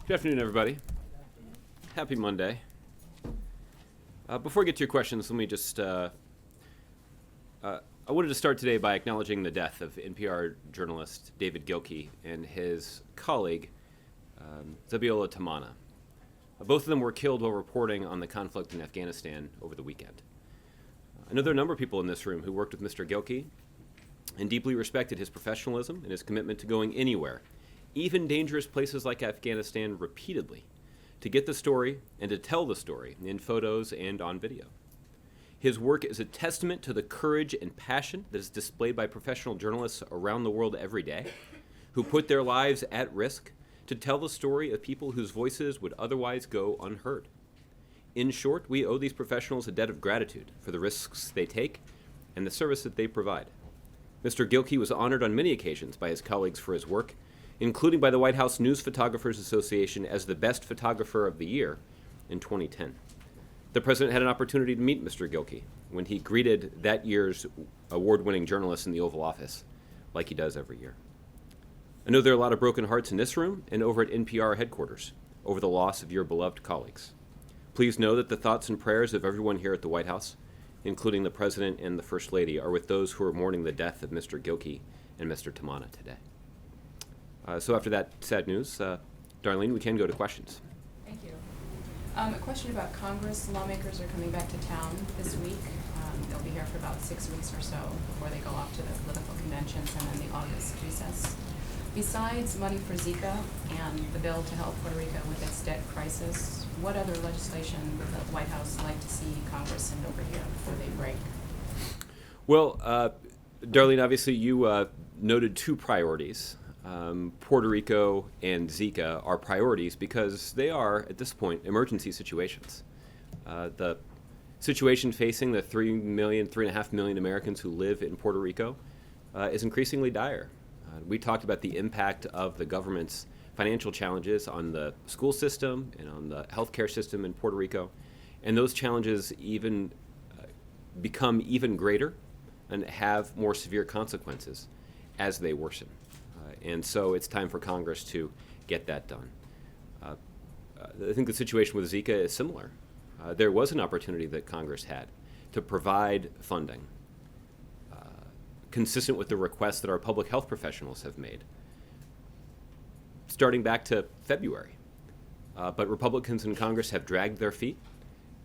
Good afternoon, everybody. Happy Monday. Before we get to your questions, let me just, I wanted to start today by acknowledging the death of NPR journalist David Gilkey and his colleague, Zabiola Tamana. Both of them were killed while reporting on the conflict in Afghanistan over the weekend. I know there are a number of people in this room who worked with Mr. Gilkey and deeply respected his professionalism and his commitment to going anywhere, even dangerous places like Afghanistan, repeatedly, to get the story and to tell the story in photos and on video. His work is a testament to the courage and passion that is displayed by professional journalists around the world every day, who put their lives at risk to tell the story of people whose voices would otherwise go unheard. In short, we owe these professionals a debt of gratitude for the risks they take and the service that they provide. Mr. Gilkey was honored on many occasions by his colleagues for his work, including by the White House News Photographers Association as the best photographer of the year in 2010. The president had an opportunity to meet Mr. Gilkey when he greeted that year's award-winning journalists in the Oval Office, like he does every year. I know there are a lot of broken hearts in this room and over at NPR headquarters over the loss of your beloved colleagues. Please know that the thoughts and prayers of everyone here at the White House, including the President and the First Lady, are with those who are mourning the death of Mr. Gilkey and Mr. Tamana today. So after that sad news, Darlene, we can go to questions. Thank you. A question about Congress. Lawmakers are coming back to town this week. They'll be here for about 6 weeks or so before they go off to the political conventions and then the August recess. Besides money for Zika and the bill to help Puerto Rico with its debt crisis, what other legislation would the White House like to see Congress send over here before they break? Well, Darlene, obviously you noted two priorities. Puerto Rico and Zika are priorities because they are, at this point, emergency situations. The situation facing the 3.5 million Americans who live in Puerto Rico is increasingly dire. We talked about the impact of the government's financial challenges on the school system and on the healthcare system in Puerto Rico, and those challenges even become even greater and have more severe consequences as they worsen. And so it's time for Congress to get that done. I think the situation with Zika is similar. There was an opportunity that Congress had to provide funding consistent with the requests that our public health professionals have made, starting back to February. But Republicans in Congress have dragged their feet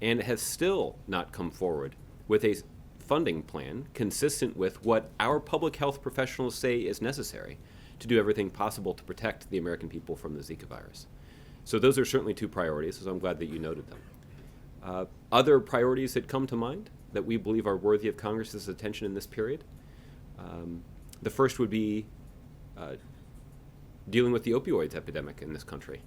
and have still not come forward with a funding plan consistent with what our public health professionals say is necessary to do everything possible to protect the American people from the Zika virus. So those are certainly two priorities, so I'm glad that you noted them. Other priorities that come to mind that we believe are worthy of Congress's attention in this period, the first would be dealing with the opioids epidemic in this country.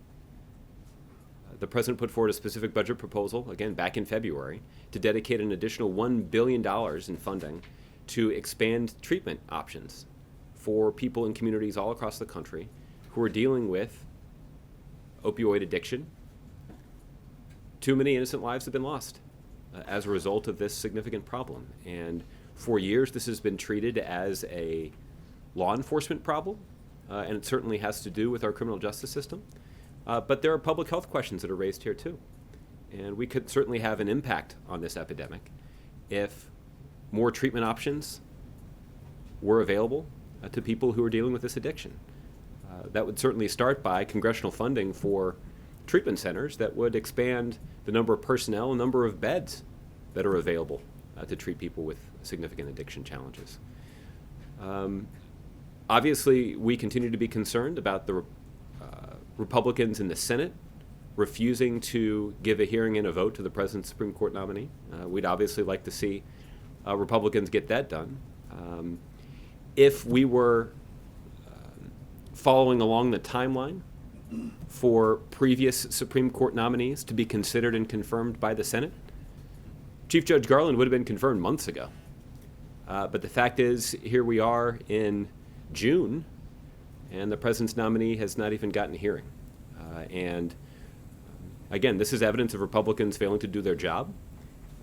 The president put forward a specific budget proposal, again back in February, to dedicate an additional $1 billion in funding to expand treatment options for people in communities all across the country who are dealing with opioid addiction. Too many innocent lives have been lost as a result of this significant problem. And for years, this has been treated as a law enforcement problem, and it certainly has to do with our criminal justice system. But there are public health questions that are raised here, too. And we could certainly have an impact on this epidemic if more treatment options were available to people who are dealing with this addiction. That would certainly start by congressional funding for treatment centers that would expand the number of personnel and number of beds that are available to treat people with significant addiction challenges. Obviously, we continue to be concerned about the Republicans in the Senate refusing to give a hearing and a vote to the president's Supreme Court nominee. We'd obviously like to see Republicans get that done. If we were following along the timeline for previous Supreme Court nominees to be considered and confirmed by the Senate, Chief Judge Garland would have been confirmed months ago. But the fact is, here we are in June, and the president's nominee has not even gotten a hearing. And again, this is evidence of Republicans failing to do their job.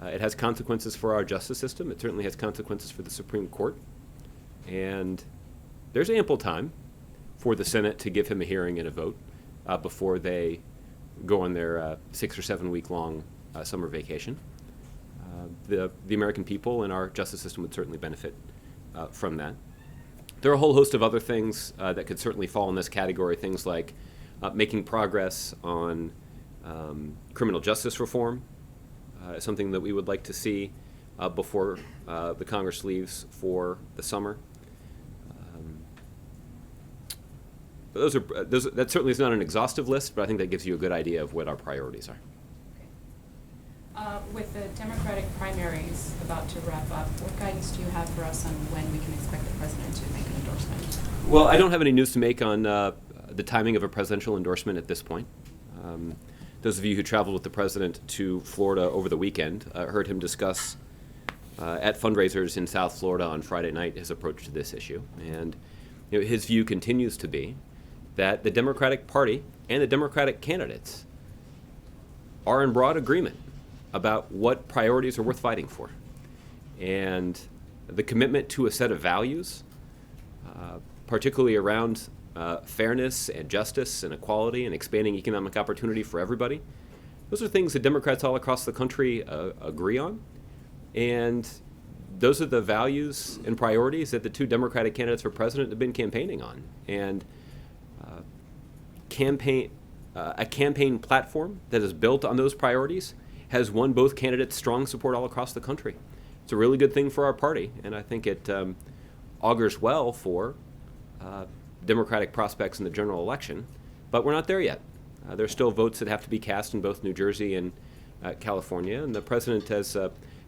It has consequences for our justice system. It certainly has consequences for the Supreme Court. And there's ample time for the Senate to give him a hearing and a vote. before they go on their 6 or 7 week long summer vacation. The American people and our justice system would certainly benefit from that. There are a whole host of other things that could certainly fall in this category, things like making progress on criminal justice reform, something that we would like to see before the Congress leaves for the summer. But that certainly is not an exhaustive list, but I think that gives you a good idea of what our priorities are. With the Democratic primaries about to wrap up, what guidance do you have for us on when we can expect the president to make an endorsement? Well, I don't have any news to make on the timing of a presidential endorsement at this point. Those of you who traveled with the president to Florida over the weekend heard him discuss at fundraisers in South Florida on Friday night his approach to this issue. And his view continues to be that the Democratic Party and the Democratic candidates are in broad agreement about what priorities are worth fighting for. And the commitment to a set of values, particularly around fairness and justice and equality and expanding economic opportunity for everybody, those are things that Democrats all across the country agree on. And those are the values and priorities that the two Democratic candidates for president have been campaigning on. And a campaign platform that is built on those priorities has won both candidates strong support all across the country. It's a really good thing for our party, and I think it augurs well for Democratic prospects in the general election. But we're not there yet. There's still votes that have to be cast in both New Jersey and California, and the president has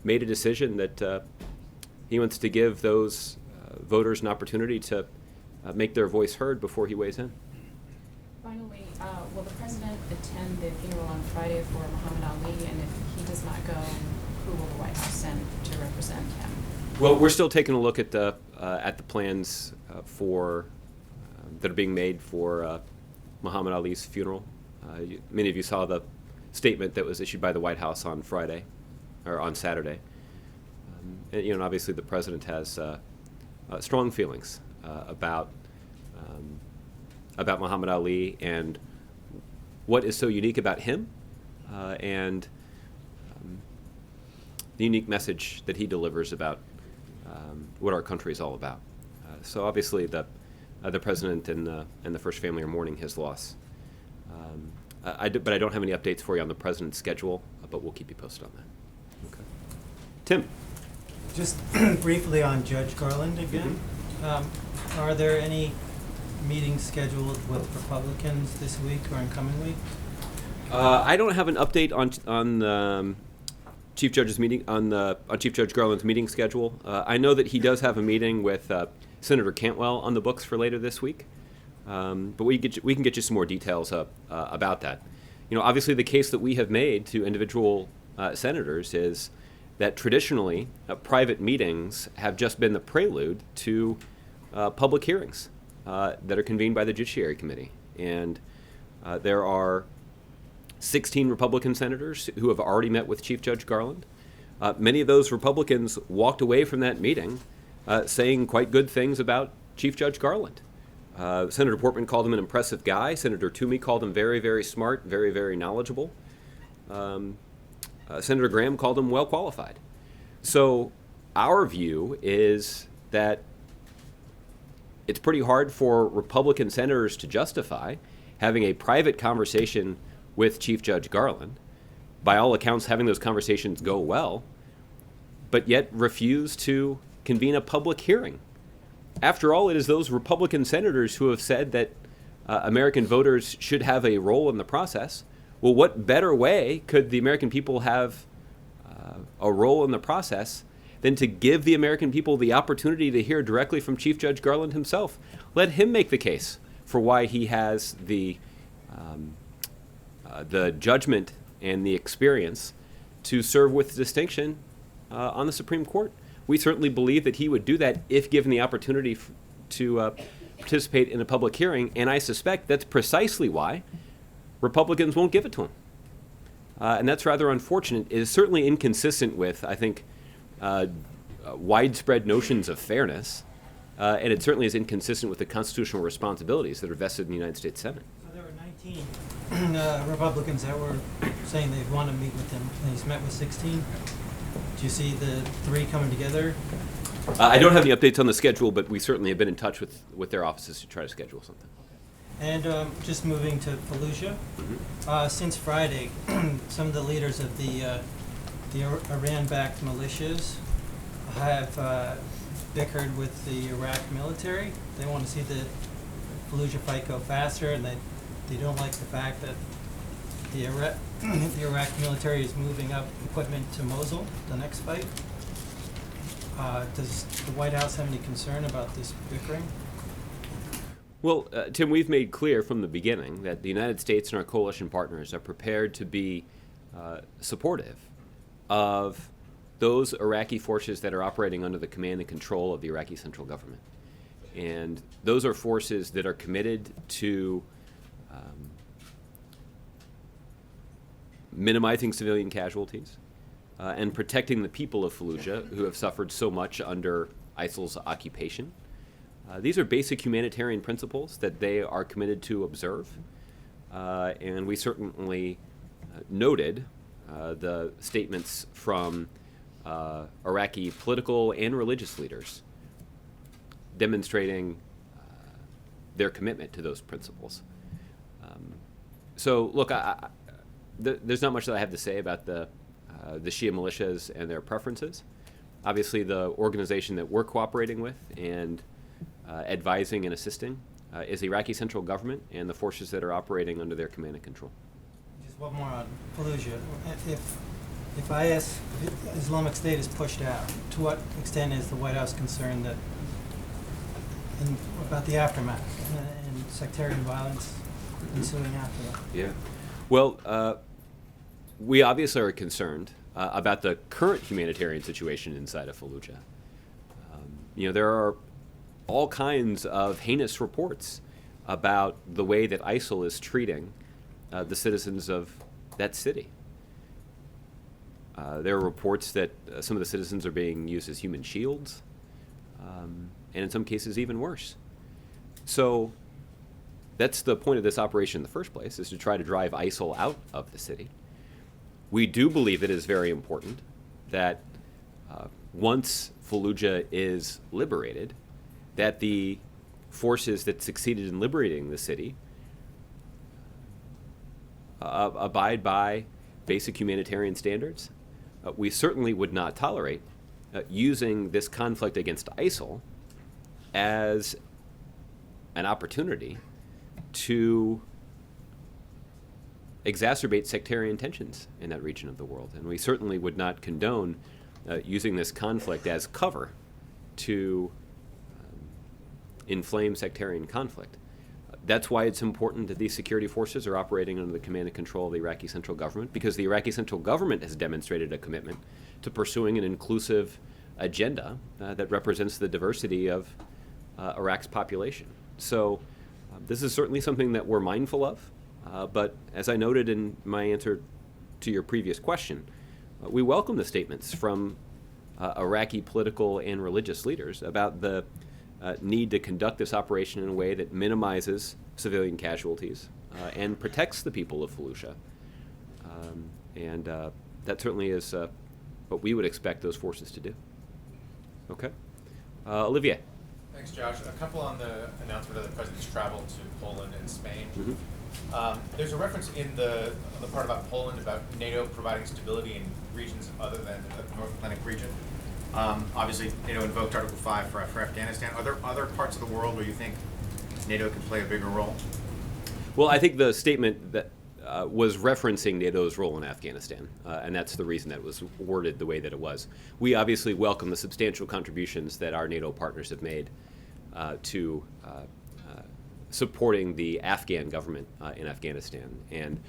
made a decision that he wants to give those voters an opportunity to make their voice heard before he weighs in. Finally, will the president attend the funeral on Friday for Muhammad Ali, and if he does not go, who will the White House send to represent him? Well, we're still taking a look at the plans that are being made for Muhammad Ali's funeral. Many of you saw the statement that was issued by the White House on Friday, or on Saturday. And obviously the president has strong feelings about Muhammad Ali and what is so unique about him, and the unique message that he delivers about what our country is all about. So obviously the president and the First Family are mourning his loss. But I don't have any updates for you on the president's schedule, but we'll keep you posted on that. Okay. Tim. Just briefly on Judge Garland again. Mm-hmm. Are there any meetings scheduled with Republicans this week or in coming week? I don't have an update on Chief Judge's meeting on Chief Judge Garland's meeting schedule. I know that he does have a meeting with Senator Cantwell on the books for later this week, but we can get you some more details about that. Obviously the case that we have made to individual senators is that traditionally private meetings have just been the prelude to public hearings that are convened by the Judiciary Committee. And there are 16 Republican senators who have already met with Chief Judge Garland. Many of those Republicans walked away from that meeting saying quite good things about Chief Judge Garland. Senator Portman called him an impressive guy. Senator Toomey called him very, very smart, very, very knowledgeable. Senator Graham called him well qualified. So our view is that it's pretty hard for Republican senators to justify having a private conversation with Chief Judge Garland, by all accounts having those conversations go well, but yet refuse to convene a public hearing. After all, it is those Republican senators who have said that American voters should have a role in the process. Well, what better way could the American people have a role in the process than to give the American people the opportunity to hear directly from Chief Judge Garland himself? Let him make the case for why he has the judgment and the experience to serve with distinction on the Supreme Court. We certainly believe that he would do that if given the opportunity to participate in a public hearing, and I suspect that's precisely why Republicans won't give it to him. And that's rather unfortunate. It is certainly inconsistent with, I think, widespread notions of fairness, and it certainly is inconsistent with the constitutional responsibilities that are vested in the United States Senate. So there were 19 16 Republicans that were saying they want to meet with him, and he's met with 16. Do you see the 3 coming together? I don't have any updates on the schedule, but we certainly have been in touch with their offices to try to schedule something. And just moving to Fallujah, since Friday, some of the leaders of the Iran-backed militias have bickered with the Iraq military. They want to see the Fallujah fight go faster, and they don't like the fact that the Iraq military is moving up equipment to Mosul, the next fight. Does the White House have any concern about this bickering? Well, Tim, we've made clear from the beginning that the United States and our coalition partners are prepared to be supportive of those Iraqi forces that are operating under the command and control of the Iraqi central government. And those are forces that are committed to minimizing civilian casualties and protecting the people of Fallujah who have suffered so much under ISIL's occupation. These are basic humanitarian principles that they are committed to observe, and we certainly noted the statements from Iraqi political and religious leaders demonstrating their commitment to those principles. So, look, there's not much that I have to say about the Shia militias and their preferences. Obviously, the organization that we're cooperating with and advising and assisting is the Iraqi central government and the forces that are operating under their command and control. Just one more on Fallujah. If IS, Islamic State, is pushed out, to what extent is the White House concerned that about the aftermath and sectarian violence ensuing after that? Yeah. Well, we obviously are concerned about the current humanitarian situation inside of Fallujah. There are all kinds of heinous reports about the way that ISIL is treating the citizens of that city. There are reports that some of the citizens are being used as human shields, and in some cases even worse. So that's the point of this operation in the first place, is to try to drive ISIL out of the city. We do believe it is very important that once Fallujah is liberated, that the forces that succeeded in liberating the city abide by basic humanitarian standards. We certainly would not tolerate using this conflict against ISIL as an opportunity to exacerbate sectarian tensions in that region of the world. And we certainly would not condone using this conflict as cover to inflame sectarian conflict. That's why it's important that these security forces are operating under the command and control of the Iraqi central government, because the Iraqi central government has demonstrated a commitment to pursuing an inclusive agenda that represents the diversity of Iraq's population. So this is certainly something that we're mindful of, but as I noted in my answer to your previous question, we welcome the statements from Iraqi political and religious leaders about the need to conduct this operation in a way that minimizes civilian casualties and protects the people of Fallujah. And that certainly is what we would expect those forces to do. Okay. Olivier. Thanks, Josh. A couple on the announcement of the President's travel to Poland and Spain. Mm-hmm. There's a reference on the part about Poland about NATO providing stability in regions other than the North Atlantic region. Obviously, NATO invoked Article 5 for Afghanistan. Are there other parts of the world where you think NATO can play a bigger role? Well, I think the statement that was referencing NATO's role in Afghanistan, and that's the reason that it was worded the way that it was. We obviously welcome the substantial contributions that our NATO partners have made to supporting the Afghan government in Afghanistan. And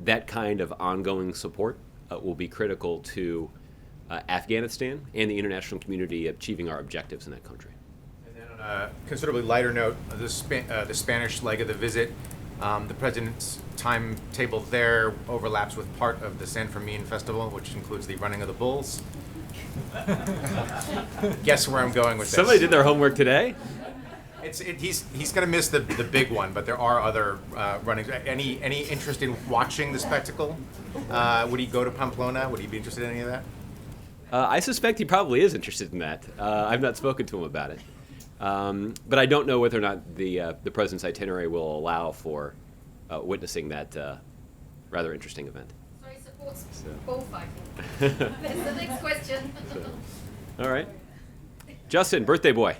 that kind of ongoing support will be critical to Afghanistan and the international community achieving our objectives in that country. And then on a considerably lighter note, the Spanish leg of the visit, the President's timetable there overlaps with part of the San Fermin Festival, which includes the running of the bulls. Guess where I'm going with this. Somebody did their homework today? He's going to miss the big one, but there are other runnings. Any interest in watching the spectacle? Would he go to Pamplona? Would he be interested in any of that? I suspect he probably is interested in that. I've not spoken to him about it. But I don't know whether or not the president's itinerary will allow for witnessing that rather interesting event. So he supports bullfighting. That's the next question. All right. Justin, birthday boy.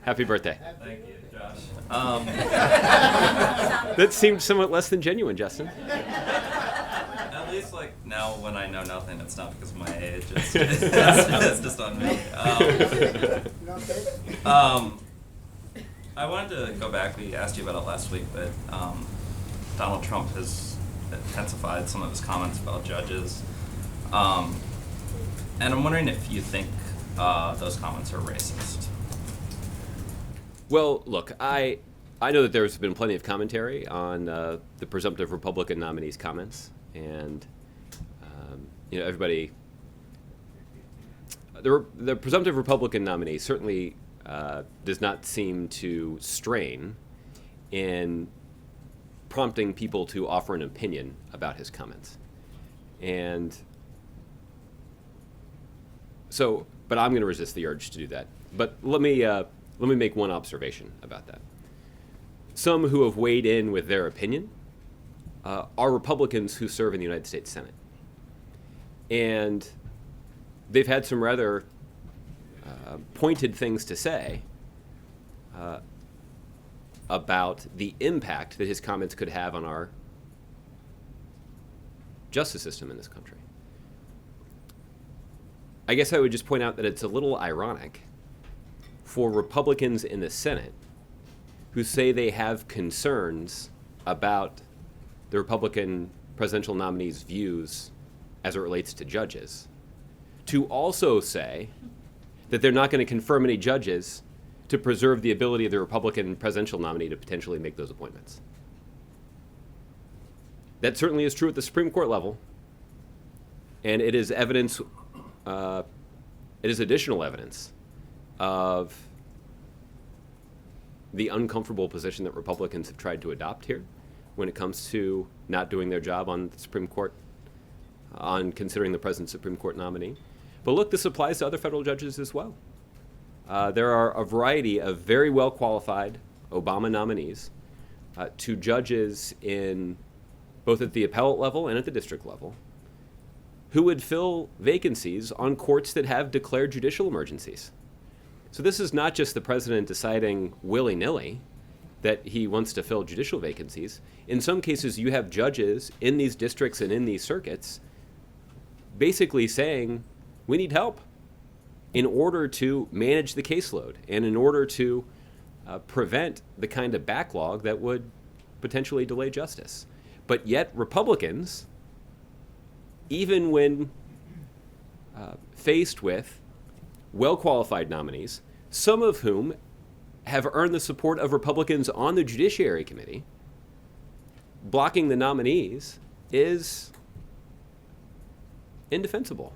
Happy birthday. Thank you, Josh. That seemed somewhat less than genuine, Justin. At least, like, now when I know nothing, it's not because of my age. It's just on me. I wanted to go back. We asked you about it last week, but Donald Trump has intensified some of his comments about judges. And I'm wondering if you think those comments are racist. Well, look, I know that there's been plenty of commentary on the presumptive Republican nominee's comments, and everybody. The presumptive Republican nominee certainly does not seem to strain in prompting people to offer an opinion about his comments, and so. But I'm going to resist the urge to do that. But let me make one observation about that. Some who have weighed in with their opinion are Republicans who serve in the United States Senate. And they've had some rather pointed things to say about the impact that his comments could have on our justice system in this country. I guess I would just point out that it's a little ironic for Republicans in the Senate who say they have concerns about the Republican presidential nominee's views as it relates to judges, to also say that they're not going to confirm any judges to preserve the ability of the Republican presidential nominee to potentially make those appointments. That certainly is true at the Supreme Court level, and it is evidence. It is additional evidence of the uncomfortable position that Republicans have tried to adopt here when it comes to not doing their job on the Supreme Court, on considering the president's Supreme Court nominee. But look, this applies to other federal judges as well. There are a variety of very well qualified Obama nominees to judges in both at the appellate level and at the district level who would fill vacancies on courts that have declared judicial emergencies. So this is not just the president deciding willy-nilly that he wants to fill judicial vacancies. In some cases, you have judges in these districts and in these circuits basically saying, we need help in order to manage the caseload and in order to prevent the kind of backlog that would potentially delay justice. But yet Republicans, even when faced with well-qualified nominees, some of whom have earned the support of Republicans on the Judiciary Committee, blocking the nominees is indefensible.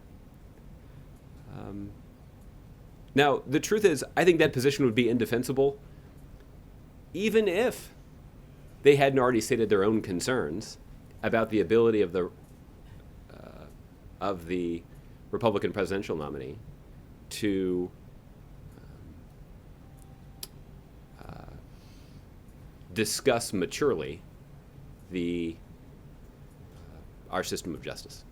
Now, the truth is, I think that position would be indefensible even if they hadn't already stated their own concerns about the ability of the Republican presidential nominee to discuss maturely our system of justice.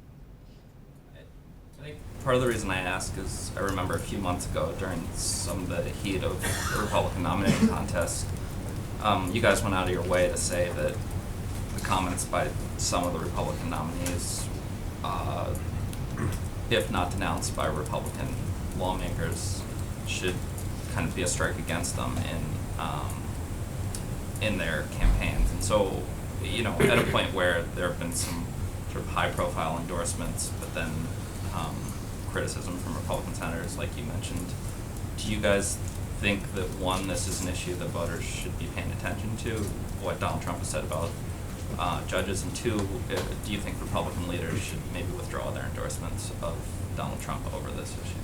I think part of the reason I ask is I remember a few months ago during some of the heat of the Republican nominating contest, you guys went out of your way to say that the comments by some of the Republican nominees, if not denounced by Republican lawmakers, should kind of be a strike against them in their campaigns. And so, at a point where there have been some sort of high-profile endorsements, but then criticism from Republican senators, like you mentioned, do you guys think that, one, this is an issue that voters should be paying attention to, what Donald Trump has said about judges, and two, do you think Republican leaders should maybe withdraw their endorsements of Donald Trump over this issue?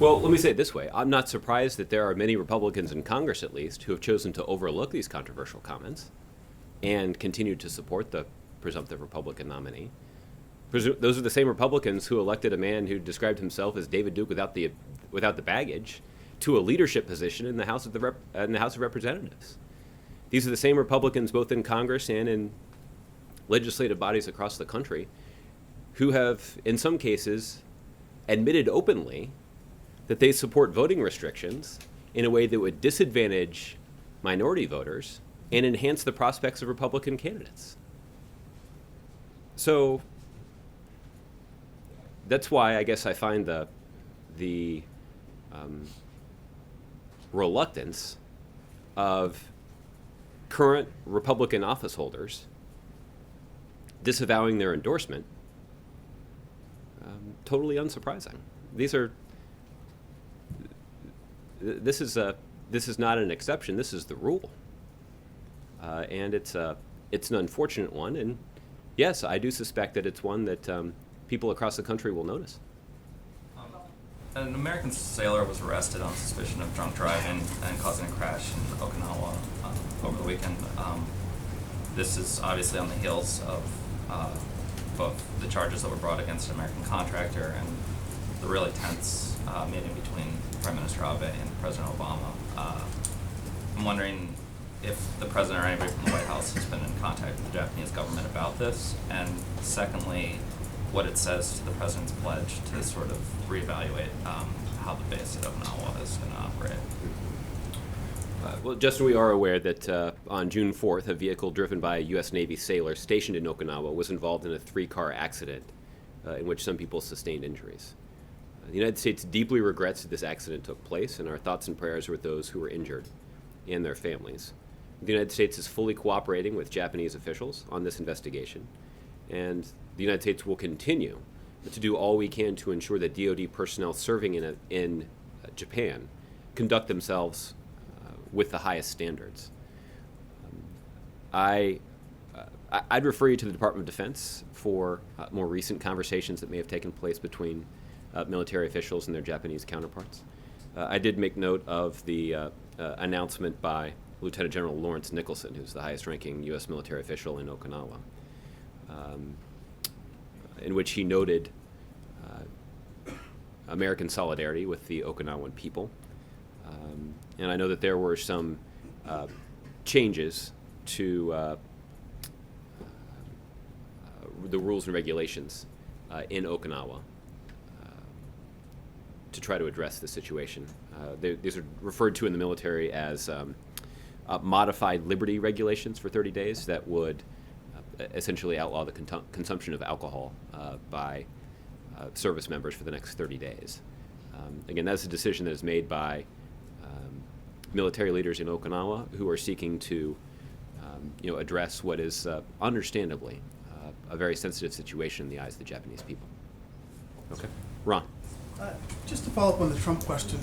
Well, let me say it this way. I'm not surprised that there are many Republicans in Congress, at least, who have chosen to overlook these controversial comments and continue to support the presumptive Republican nominee. Those are the same Republicans who elected a man who described himself as David Duke without the baggage to a leadership position in the House of Representatives. These are the same Republicans, both in Congress and in legislative bodies across the country, who have, in some cases, admitted openly that they support voting restrictions in a way that would disadvantage minority voters and enhance the prospects of Republican candidates. So that's why I guess I find the reluctance of current Republican office holders disavowing their endorsement totally unsurprising. This is not an exception. This is the rule, and it's an unfortunate one. And yes, I do suspect that it's one that people across the country will notice. An American sailor was arrested on suspicion of drunk driving and causing a crash in Okinawa over the weekend. This is obviously on the heels of both the charges that were brought against an American contractor and the really tense meeting between Prime Minister Abe and President Obama. I'm wondering if the President or anybody from the White House has been in contact with the Japanese government about this, and secondly, what it says to the President's pledge to sort of reevaluate how the base at Okinawa is going to operate. Well, Justin, we are aware that on June 4th, a vehicle driven by a U.S. Navy sailor stationed in Okinawa was involved in a 3-car accident in which some people sustained injuries. The United States deeply regrets that this accident took place, and our thoughts and prayers are with those who were injured and their families. The United States is fully cooperating with Japanese officials on this investigation, and the United States will continue to do all we can to ensure that DoD personnel serving in Japan conduct themselves with the highest standards. I'd refer you to the Department of Defense for more recent conversations that may have taken place between military officials and their Japanese counterparts. I did make note of the announcement by Lieutenant General Lawrence Nicholson, who's the highest-ranking U.S. military official in Okinawa, in which he noted American solidarity with the Okinawan people. And I know that there were some changes to the rules and regulations in Okinawa to try to address the situation. These are referred to in the military as modified liberty regulations for 30 days that would essentially outlaw the consumption of alcohol by service members for the next 30 days. Again, that's a decision that is made by military leaders in Okinawa who are seeking to address what is understandably a very sensitive situation in the eyes of the Japanese people. Okay. Ron. Just to follow up on the Trump question,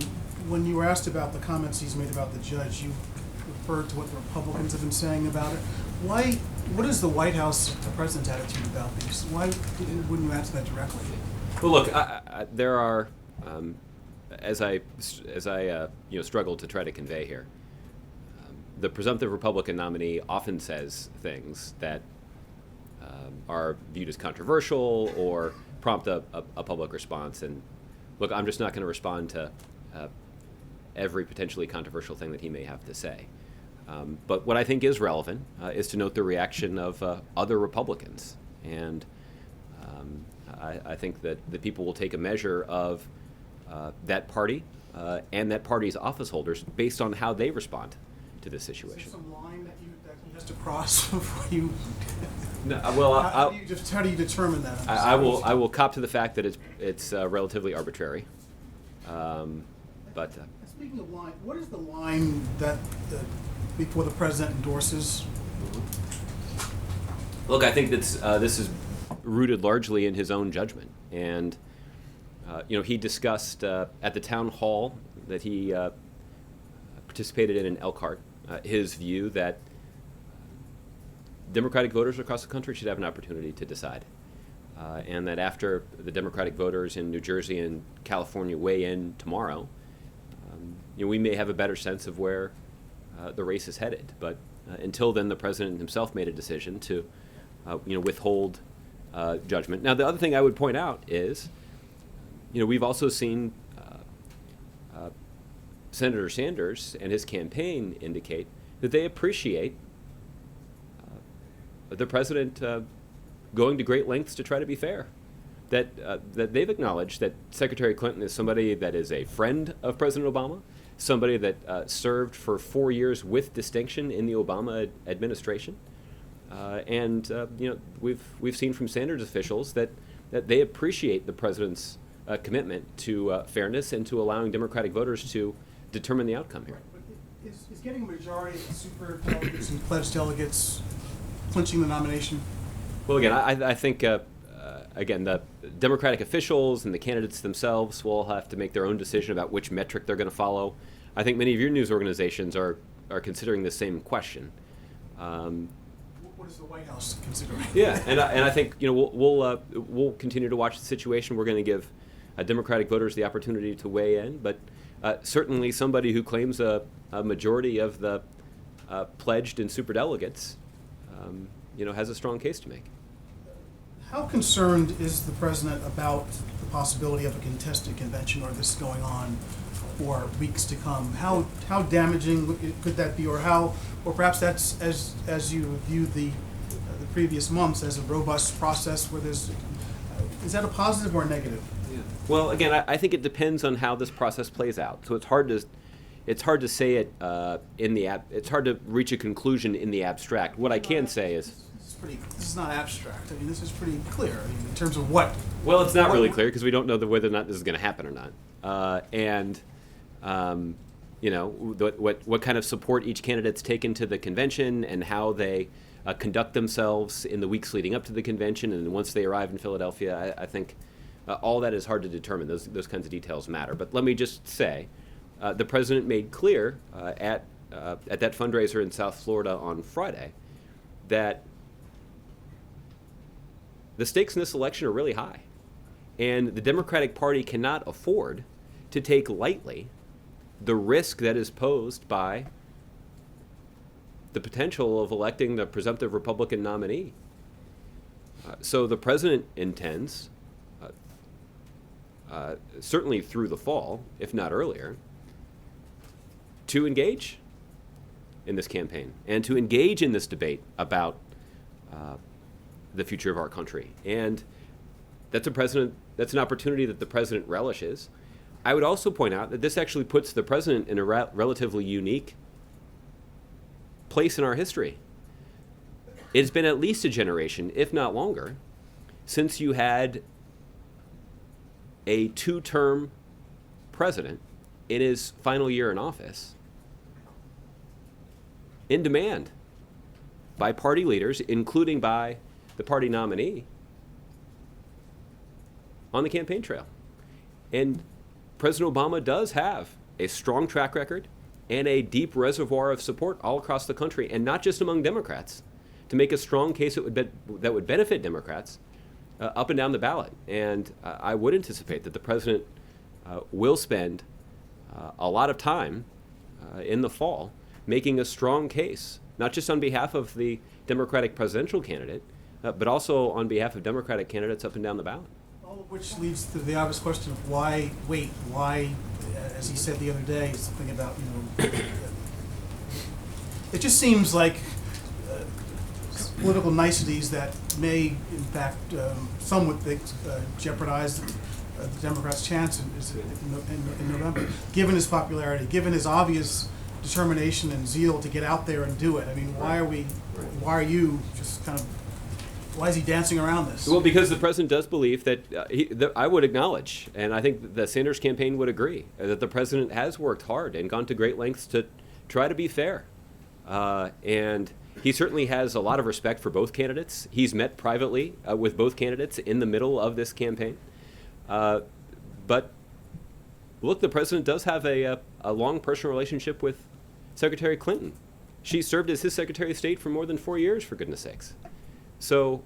when you were asked about the comments he's made about the judge, you referred to what the Republicans have been saying about it. What is the White House, the president's attitude about these? Why wouldn't you answer that directly? Well, look, there are, as I struggle to try to convey here, the presumptive Republican nominee often says things that are viewed as controversial or prompt a public response. And look, I'm just not going to respond to every potentially controversial thing that he may have to say. But what I think is relevant is to note the reaction of other Republicans. And I think that the people will take a measure of that party and that party's office holders based on how they respond to this situation. Is there some line that he has to cross before you? No, well, how do you determine that? I will cop to the fact that it's relatively arbitrary. But speaking of line, what is the line that before the president endorses? Look, I think this is rooted largely in his own judgment, and he discussed at the town hall that he participated in Elkhart his view that Democratic voters across the country should have an opportunity to decide. and that after the Democratic voters in New Jersey and California weigh in tomorrow, we may have a better sense of where the race is headed. But until then, the president himself made a decision to, withhold judgment. Now, the other thing I would point out is, we've also seen Senator Sanders and his campaign indicate that they appreciate the president going to great lengths to try to be fair. That they've acknowledged that Secretary Clinton is somebody that is a friend of President Obama, somebody that served for 4 years with distinction in the Obama administration, and we've seen from Sanders officials that they appreciate the president's commitment to fairness and to allowing Democratic voters to determine the outcome here. Right, but is getting a majority of the super delegates and pledged delegates clinching the nomination? Well, again, I think, again, the Democratic officials and the candidates themselves will have to make their own decision about which metric they're going to follow. I think many of your news organizations are considering the same question. What is the White House considering? Yeah, and I think we'll continue to watch the situation. We're going to give Democratic voters the opportunity to weigh in, but certainly somebody who claims a majority of the pledged and superdelegates, has a strong case to make. How concerned is the president about the possibility of a contested convention or this going on for weeks to come? How damaging could that be, or perhaps that's as you viewed the previous months as a robust process where is that a positive or a negative? Yeah. Well, again, I think it depends on how this process plays out. So it's hard to say it it's hard to reach a conclusion in the abstract. What I can say is this is not abstract. I mean, this is pretty clear. I mean, in terms of what. Well, it's not really clear because we don't know whether or not this is going to happen or not. What kind of support each candidate's taken to the convention and how they conduct themselves in the weeks leading up to the convention, and once they arrive in Philadelphia, I think all that is hard to determine. Those kinds of details matter. But let me just say, the president made clear at that fundraiser in South Florida on Friday that the stakes in this election are really high, and the Democratic Party cannot afford to take lightly the risk that is posed by the potential of electing the presumptive Republican nominee. So the president intends, certainly through the fall, if not earlier, to engage in this campaign and to engage in this debate about the future of our country. And that's an opportunity that the president relishes. I would also point out that this actually puts the president in a relatively unique place in our history. It's been at least a generation, if not longer, since you had a 2-term president in his final year in office in demand by party leaders, including by the party nominee, on the campaign trail. And President Obama does have a strong track record and a deep reservoir of support all across the country, and not just among Democrats, to make a strong case that would benefit Democrats up and down the ballot. And I would anticipate that the president will spend a lot of time in the fall making a strong case, not just on behalf of the Democratic presidential candidate, but also on behalf of Democratic candidates up and down the ballot. All of which leads to the obvious question of why, as he said the other day, something about, it just seems like political niceties that may, in fact, some would think jeopardize the Democrats' chance in November, given his popularity, given his obvious determination and zeal to get out there and do it. I mean, why are you just kind of, why is he dancing around this? Well, because the president does believe that I would acknowledge, and I think the Sanders campaign would agree, that the president has worked hard and gone to great lengths to try to be fair. And he certainly has a lot of respect for both candidates. He's met privately with both candidates in the middle of this campaign. But look, the president does have a long personal relationship with Secretary Clinton. She served as his Secretary of State for more than 4 years, for goodness sakes. So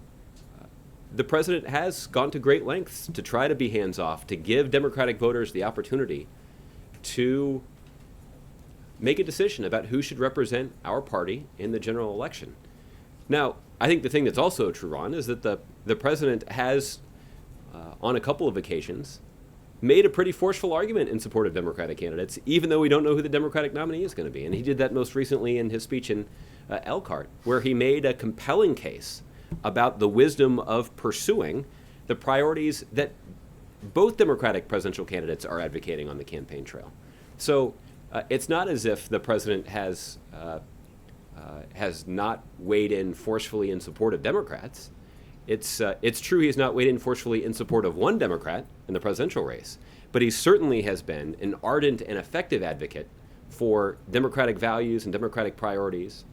the president has gone to great lengths to try to be hands-off, to give Democratic voters the opportunity to make a decision about who should represent our party in the general election. Now, I think the thing that's also true, Ron, is that the president has, on a couple of occasions, made a pretty forceful argument in support of Democratic candidates, even though we don't know who the Democratic nominee is going to be. And he did that most recently in his speech in Elkhart, where he made a compelling case about the wisdom of pursuing the priorities that both Democratic presidential candidates are advocating on the campaign trail. So it's not as if the president has not weighed in forcefully in support of Democrats. It's true he's not weighed in forcefully in support of one Democrat in the presidential race, but he certainly has been an ardent and effective advocate for Democratic values and Democratic priorities,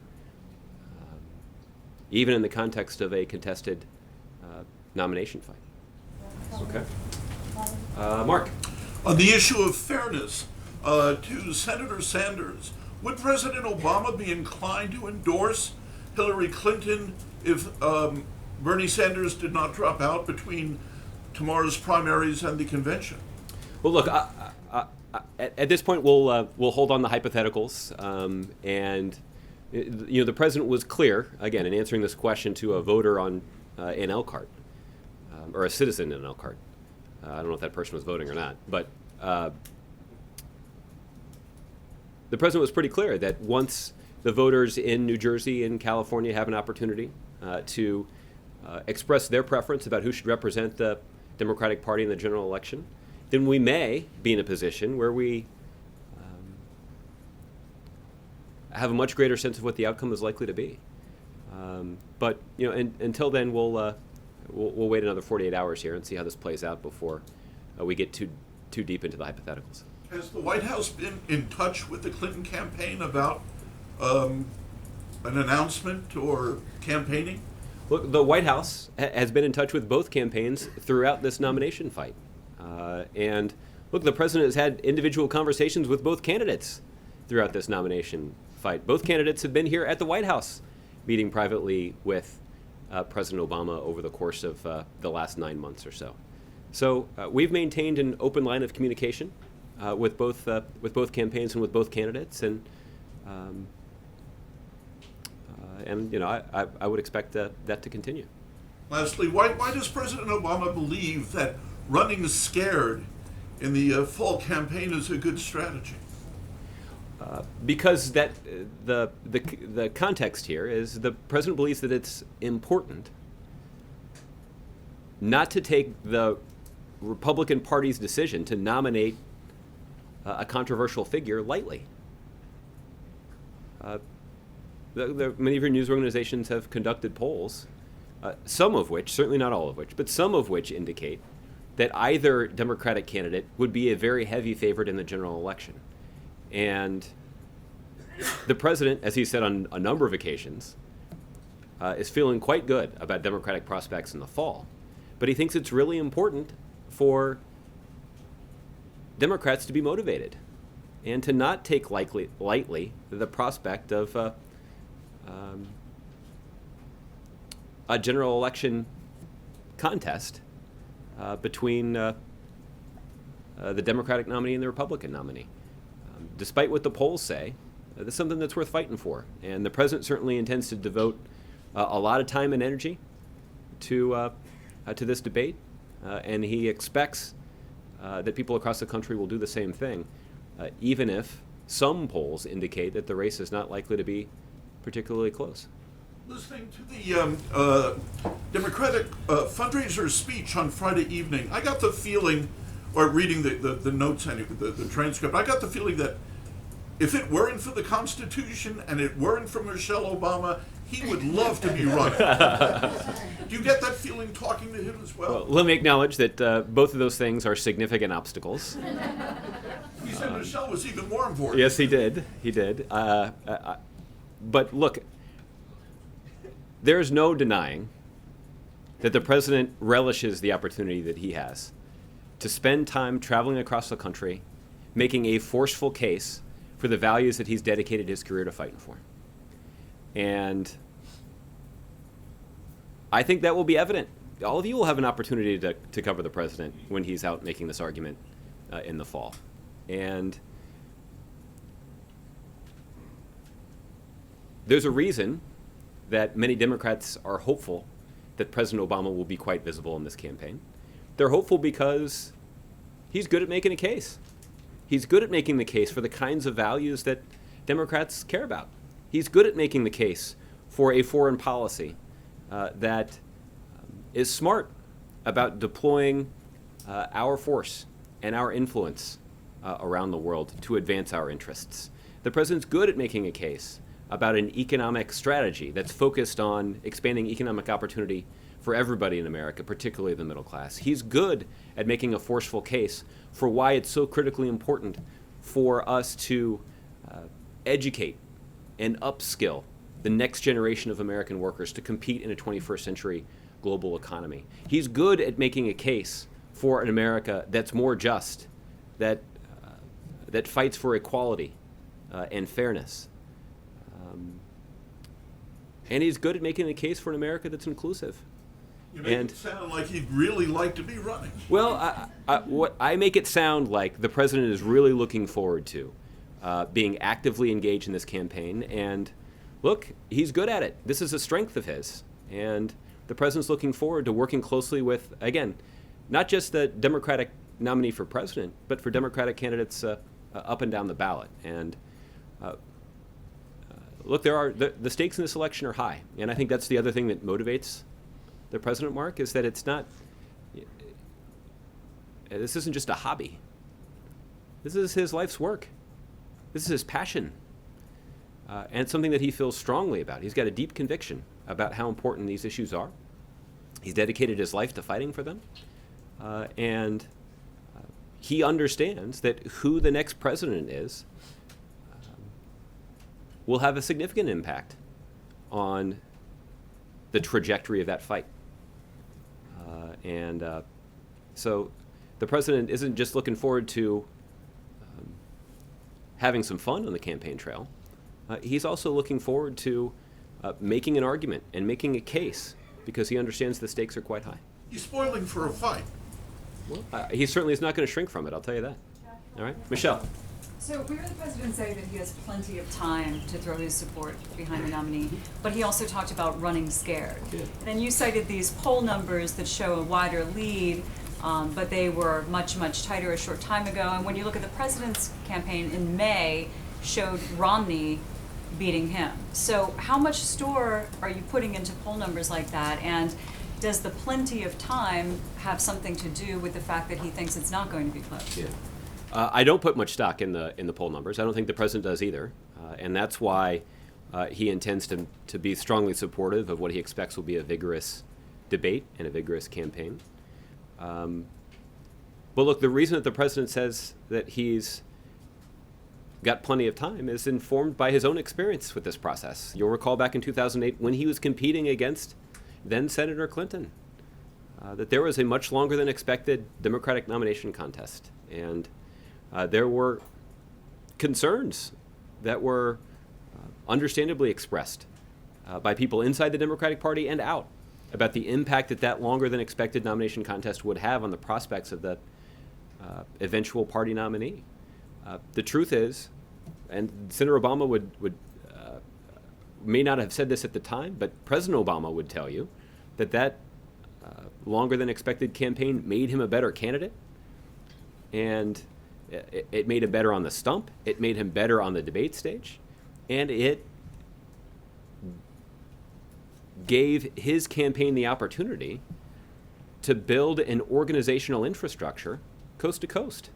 even in the context of a contested nomination fight. Okay. Mark. On the issue of fairness, to Senator Sanders, would President Obama be inclined to endorse Hillary Clinton if Bernie Sanders did not drop out between tomorrow's primaries and the convention? Well, look, at this point, we'll hold on the hypotheticals, and the president was clear again in answering this question to a voter in Elkhart, or a citizen in Elkhart. I don't know if that person was voting or not, but the president was pretty clear that once the voters in New Jersey and California have an opportunity to express their preference about who should represent the Democratic Party in the general election, then we may be in a position where we have a much greater sense of what the outcome is likely to be. But until then, we'll wait another 48 hours here and see how this plays out before we get too deep into the hypotheticals. Has the White House been in touch with the Clinton campaign about an announcement or campaigning? Look, the White House has been in touch with both campaigns throughout this nomination fight. And look, the president has had individual conversations with both candidates throughout this nomination fight. Both candidates have been here at the White House meeting privately with President Obama over the course of the last 9 months or so. So we've maintained an open line of communication with both campaigns and with both candidates, and I would expect that to continue. Lastly, why does President Obama believe that running scared in the fall campaign is a good strategy? Because the context here is the president believes that it's important not to take the Republican Party's decision to nominate a controversial figure lightly. Many of your news organizations have conducted polls, some of which, certainly not all of which, but some of which indicate that either Democratic candidate would be a very heavy favorite in the general election. And the president, as he said on a number of occasions, is feeling quite good about Democratic prospects in the fall. But he thinks it's really important for Democrats to be motivated and to not take lightly the prospect of a general election contest between the Democratic nominee and the Republican nominee. Despite what the polls say, that's something that's worth fighting for. And the president certainly intends to devote a lot of time and energy to this debate, and he expects that people across the country will do the same thing, even if some polls indicate that the race is not likely to be particularly close. Listening to the Democratic fundraiser speech on Friday evening, I got the feeling, or reading the notes and the transcript, I got the feeling that if it weren't for the Constitution and it weren't for Michelle Obama, he would love to be running. Do you get that feeling talking to him as well? Well, let me acknowledge that both of those things are significant obstacles. He said Michelle was even more important. Yes, he did. He did. But look, there's no denying that the president relishes the opportunity that he has to spend time traveling across the country, making a forceful case for the values that he's dedicated his career to fighting for. And I think that will be evident all of you will have an opportunity to cover the president when he's out making this argument in the fall. And there's a reason that many Democrats are hopeful that President Obama will be quite visible in this campaign. They're hopeful because he's good at making a case. He's good at making the case for the kinds of values that Democrats care about. He's good at making the case for a foreign policy that is smart about deploying our force and our influence around the world to advance our interests. The president's good at making a case about an economic strategy that's focused on expanding economic opportunity for everybody in America, particularly the middle class. He's good at making a forceful case for why it's so critically important for us to educate and upskill the next generation of American workers to compete in a 21st century global economy. He's good at making a case for an America that's more just, that fights for equality and fairness. And he's good at making a case for an America that's inclusive. You make it sound like he'd really like to be running. Well, what I make it sound like the president is really looking forward to being actively engaged in this campaign. And look, he's good at it. This is a strength of his. And the president's looking forward to working closely with, again, not just the Democratic nominee for president, but for Democratic candidates up and down the ballot. And look, the stakes in this election are high. And I think that's the other thing that motivates the president, Mark, is that it's not, this isn't just a hobby. This is his life's work. This is his passion. And it's something that he feels strongly about. He's got a deep conviction about how important these issues are. He's dedicated his life to fighting for them. And he understands that who the next president is will have a significant impact on the trajectory of that fight. So the president isn't just looking forward to having some fun on the campaign trail. He's also looking forward to making an argument and making a case because he understands the stakes are quite high. He's spoiling for a fight. Well, he certainly is not going to shrink from it, I'll tell you that. All right, Michelle. So we heard the president say that he has plenty of time to throw his support behind the nominee, but he also talked about running scared. Yeah. And you cited these poll numbers that show a wider lead, but they were much, much tighter a short time ago. And when you look at the president's campaign in May, showed Romney beating him. So how much store are you putting into poll numbers like that? And does the plenty of time have something to do with the fact that he thinks it's not going to be close? Yeah. I don't put much stock in the poll numbers. I don't think the president does either, and that's why he intends to be strongly supportive of what he expects will be a vigorous debate and a vigorous campaign. But look, the reason that the president says that he's got plenty of time is informed by his own experience with this process. You'll recall back in 2008 when he was competing against then Senator Clinton, that there was a much longer than expected Democratic nomination contest, and there were concerns that were understandably expressed by people inside the Democratic Party and out about the impact that longer than expected nomination contest would have on the prospects of the eventual party nominee. The truth is, and Senator Obama would may not have said this at the time, but President Obama would tell you that longer than expected campaign made him a better candidate, and it made him better on the stump, it made him better on the debate stage, and it gave his campaign the opportunity to build an organizational infrastructure coast to coast.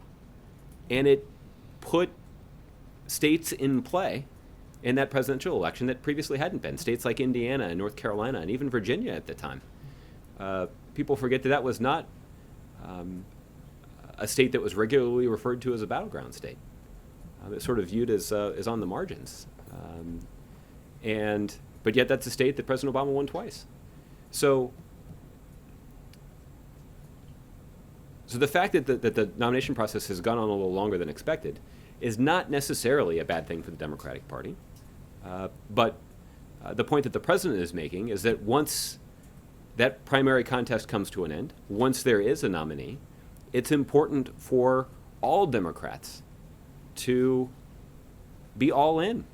And it put states in play in that presidential election that previously hadn't been. States like Indiana and North Carolina and even Virginia at the time. People forget that was not a state that was regularly referred to as a battleground state. It's sort of viewed as on the margins. But yet that's a state that President Obama won twice. So the fact that the nomination process has gone on a little longer than expected is not necessarily a bad thing for the Democratic Party. But the point that the president is making is that once that primary contest comes to an end, once there is a nominee, it's important for all Democrats to be all in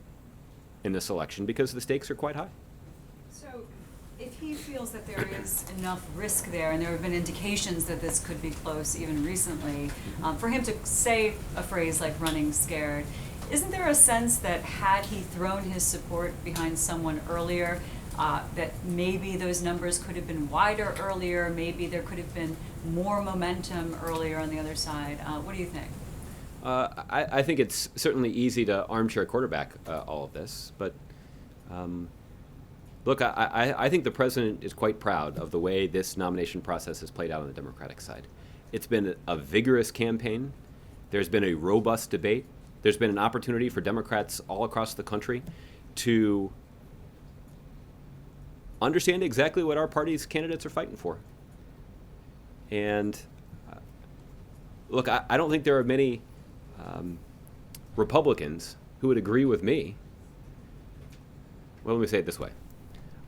this election because the stakes are quite high. So if he feels that there is enough risk there, and there have been indications that this could be close even recently, for him to say a phrase like running scared, isn't there a sense that had he thrown his support behind someone earlier, that maybe those numbers could have been wider earlier, maybe there could have been more momentum earlier on the other side? What do you think? I think it's certainly easy to armchair quarterback all of this, but look, I think the president is quite proud of the way this nomination process has played out on the Democratic side. It's been a vigorous campaign. There's been a robust debate. There's been an opportunity for Democrats all across the country to understand exactly what our party's candidates are fighting for. And look, I don't think there are many Republicans who would agree with me. Well, let me say it this way.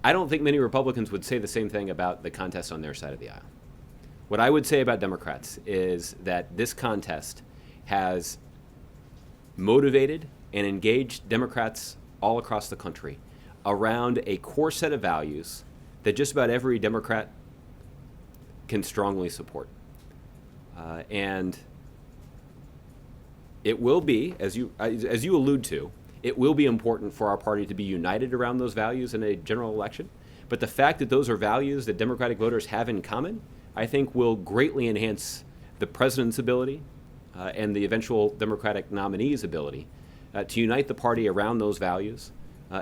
I don't think many Republicans would say the same thing about the contest on their side of the aisle. What I would say about Democrats is that this contest has motivated and engaged Democrats all across the country around a core set of values that just about every Democrat can strongly support. And it will be, as you allude to, it will be important for our party to be united around those values in a general election. But the fact that those are values that Democratic voters have in common, I think will greatly enhance the president's ability and the eventual Democratic nominee's ability to unite the party around those values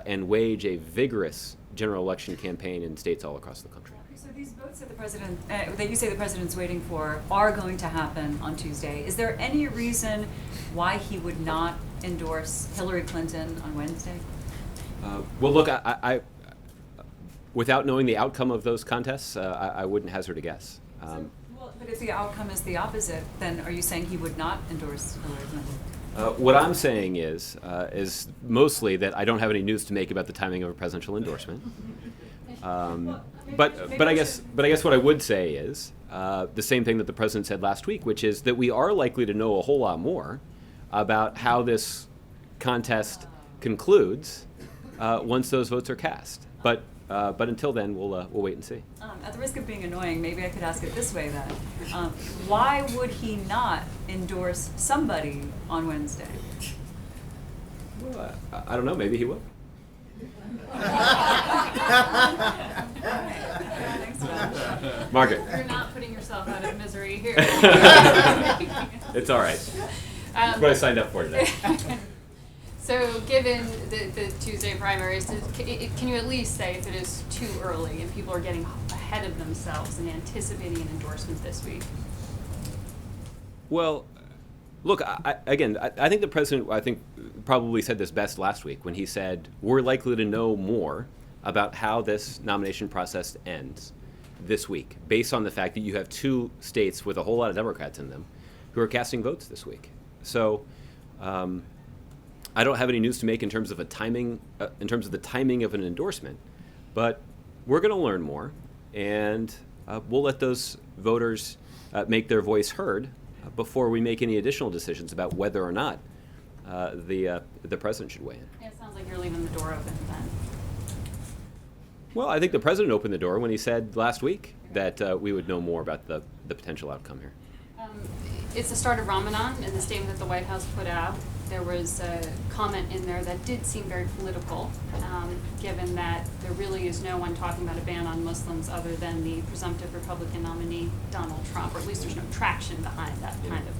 and wage a vigorous general election campaign in states all across the country. So these votes that the president, that you say the president's waiting for, are going to happen on Tuesday. Is there any reason why he would not endorse Hillary Clinton on Wednesday? Well, look, I without knowing the outcome of those contests, I wouldn't hazard a guess. But if the outcome is the opposite, then are you saying he would not endorse Hillary Clinton? What I'm saying is mostly that I don't have any news to make about the timing of a presidential endorsement. But I guess what I would say is the same thing that the president said last week, which is that we are likely to know a whole lot more about how this contest concludes once those votes are cast. But until then, we'll wait and see. At the risk of being annoying, maybe I could ask it this way then. Why would he not endorse somebody on Wednesday? Well, I don't know. Maybe he will. Thanks, Josh. Margaret. You're not putting yourself out of misery here. It's all right. That's what I signed up for today. So given the Tuesday primaries, can you at least say if it is too early and people are getting ahead of themselves and anticipating an endorsement this week? Well, look, I think the president, probably said this best last week when he said, we're likely to know more about how this nomination process ends this week, based on the fact that you have two states with a whole lot of Democrats in them who are casting votes this week. So I don't have any news to make in terms of the timing of an endorsement, but we're going to learn more, and we'll let those voters make their voice heard before we make any additional decisions about whether or not the president should weigh in. Yeah, it sounds like you're leaving the door open then. Well, I think the president opened the door when he said last week that we would know more about the potential outcome here. It's the start of Ramadan, and the statement that the White House put out, there was a comment in there that did seem very political, given that there really is no one talking about a ban on Muslims other than the presumptive Republican nominee, Donald Trump, or at least there's no traction behind that kind of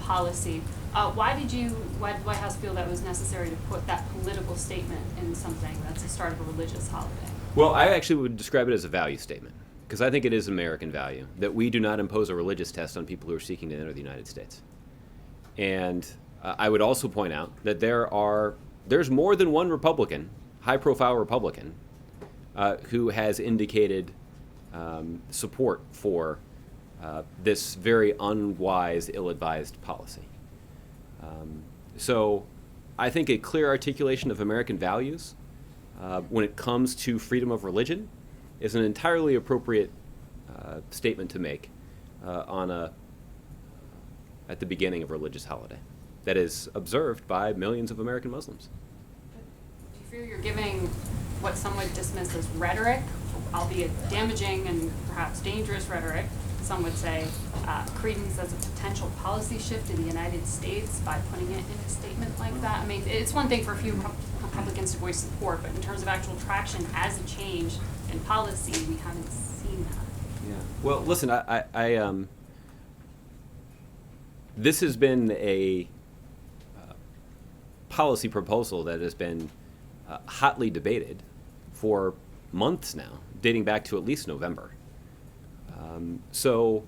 policy. Why did the White House feel that it was necessary to put that political statement in something that's the start of a religious holiday? Well, I actually would describe it as a value statement, because I think it is American value that we do not impose a religious test on people who are seeking to enter the United States. And I would also point out that there's more than one Republican, high-profile Republican, who has indicated support for this very unwise, ill-advised policy. So I think a clear articulation of American values when it comes to freedom of religion is an entirely appropriate statement to make at the beginning of a religious holiday that is observed by millions of American Muslims. Do you fear you're giving what some would dismiss as rhetoric, albeit damaging and perhaps dangerous rhetoric, some would say, credence as a potential policy shift in the United States by putting it in a statement like that? I mean, it's one thing for a few Republicans to voice support, but in terms of actual traction as a change in policy, we haven't seen that. Yeah. Well, listen, this has been a policy proposal that has been hotly debated for months now, dating back to at least November. So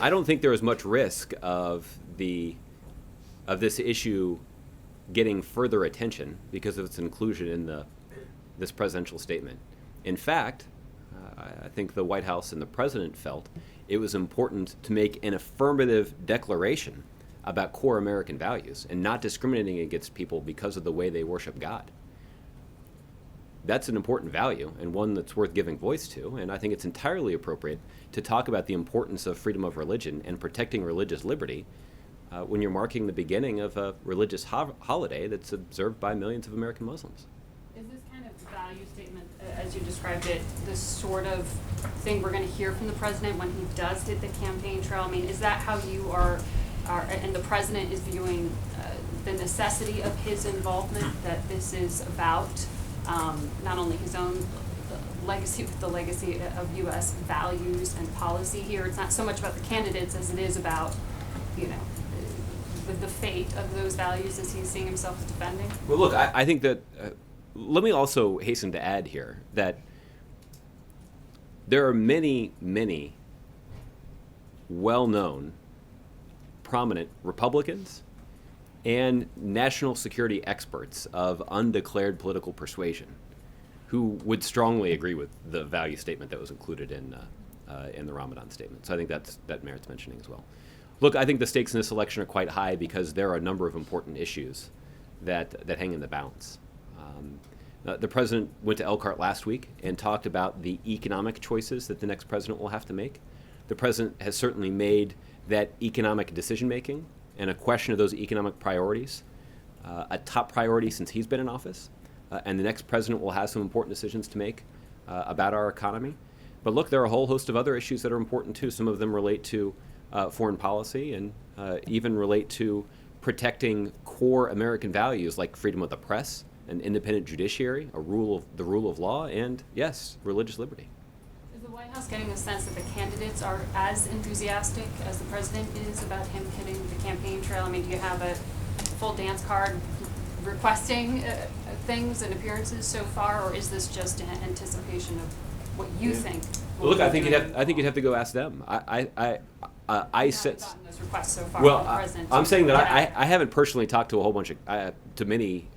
I don't think there is much risk of this issue getting further attention because of its inclusion in this presidential statement. In fact, I think the White House and the president felt it was important to make an affirmative declaration about core American values and not discriminating against people because of the way they worship God. That's an important value and one that's worth giving voice to, and I think it's entirely appropriate to talk about the importance of freedom of religion and protecting religious liberty when you're marking the beginning of a religious holiday that's observed by millions of American Muslims. Is this kind of value statement, as you described it, the sort of thing we're going to hear from the president when he does hit the campaign trail? I mean, is that how you are and the president is viewing the necessity of his involvement, that this is about not only his own legacy, but the legacy of U.S. values and policy here? It's not so much about the candidates as it is about, the fate of those values as he's seeing himself as defending? Well, look, I think that, let me also hasten to add here that there are many, many well-known, prominent Republicans and national security experts of undeclared political persuasion who would strongly agree with the value statement that was included in the Ramadan statement. So I think that merits mentioning as well. Look, I think the stakes in this election are quite high because there are a number of important issues that hang in the balance. The president went to Elkhart last week and talked about the economic choices that the next president will have to make. The president has certainly made that economic decision-making and a question of those economic priorities a top priority since he's been in office. And the next president will have some important decisions to make about our economy. But look, there are a whole host of other issues that are important too. Some of them relate to foreign policy and even relate to protecting core American values like freedom of the press, an independent judiciary, the rule of law, and yes, religious liberty. Is the White House getting the sense that the candidates are as enthusiastic as the president is about him hitting the campaign trail? I mean, do you have a full dance card requesting things and appearances so far, or is this just an anticipation of what you think? Well, look, I think you'd have to go ask them. I said. Gotten those requests so far Well, from the president. I'm saying that I haven't personally talked to a whole bunch of to many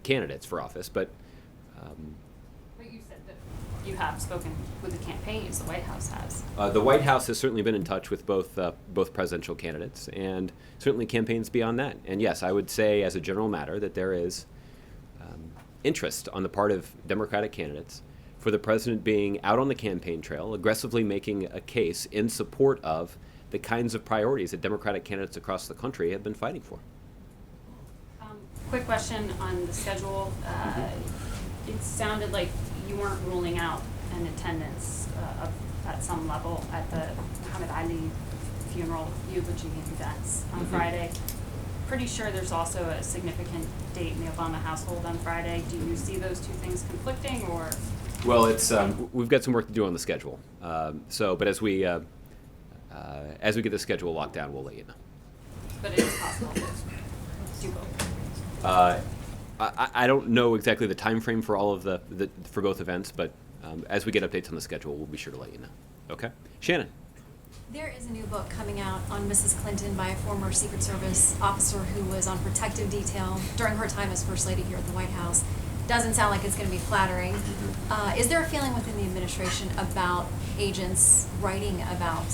candidates for office, but. But you said that you have spoken with the campaigns. The White House has. The White House has certainly been in touch with both presidential candidates and certainly campaigns beyond that. And yes, I would say as a general matter that there is interest on the part of Democratic candidates for the president being out on the campaign trail, aggressively making a case in support of the kinds of priorities that Democratic candidates across the country have been fighting for. Quick question on the schedule. It sounded like you weren't ruling out an attendance at some level at the Muhammad Ali funeral eulogy events on Friday. Pretty sure there's also a significant date in the Obama household on Friday. Do you see those two things conflicting, or? Well, it's we've got some work to do on the schedule. But as we get the schedule locked down, we'll let you know. But it is possible to do both. I don't know exactly the time frame for all of for both events, but as we get updates on the schedule, we'll be sure to let you know. Okay, Shannon. There is a new book coming out on Mrs. Clinton by a former Secret Service officer who was on protective detail during her time as First Lady here at the White House. Doesn't sound like it's going to be flattering. Is there a feeling within the administration about agents writing about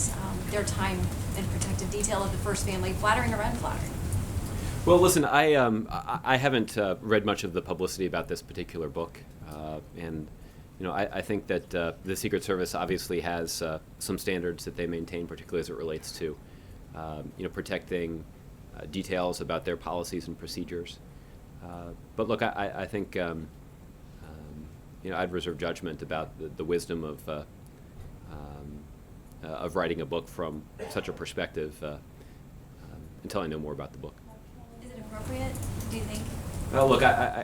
their time in protective detail of the First Family, flattering or unflattering? Well, listen, I haven't read much of the publicity about this particular book, and I think that the Secret Service obviously has some standards that they maintain, particularly as it relates to, protecting details about their policies and procedures. But look, I think, I'd reserve judgment about the wisdom of writing a book from such a perspective until I know more about the book. Is it appropriate, do you think? Look,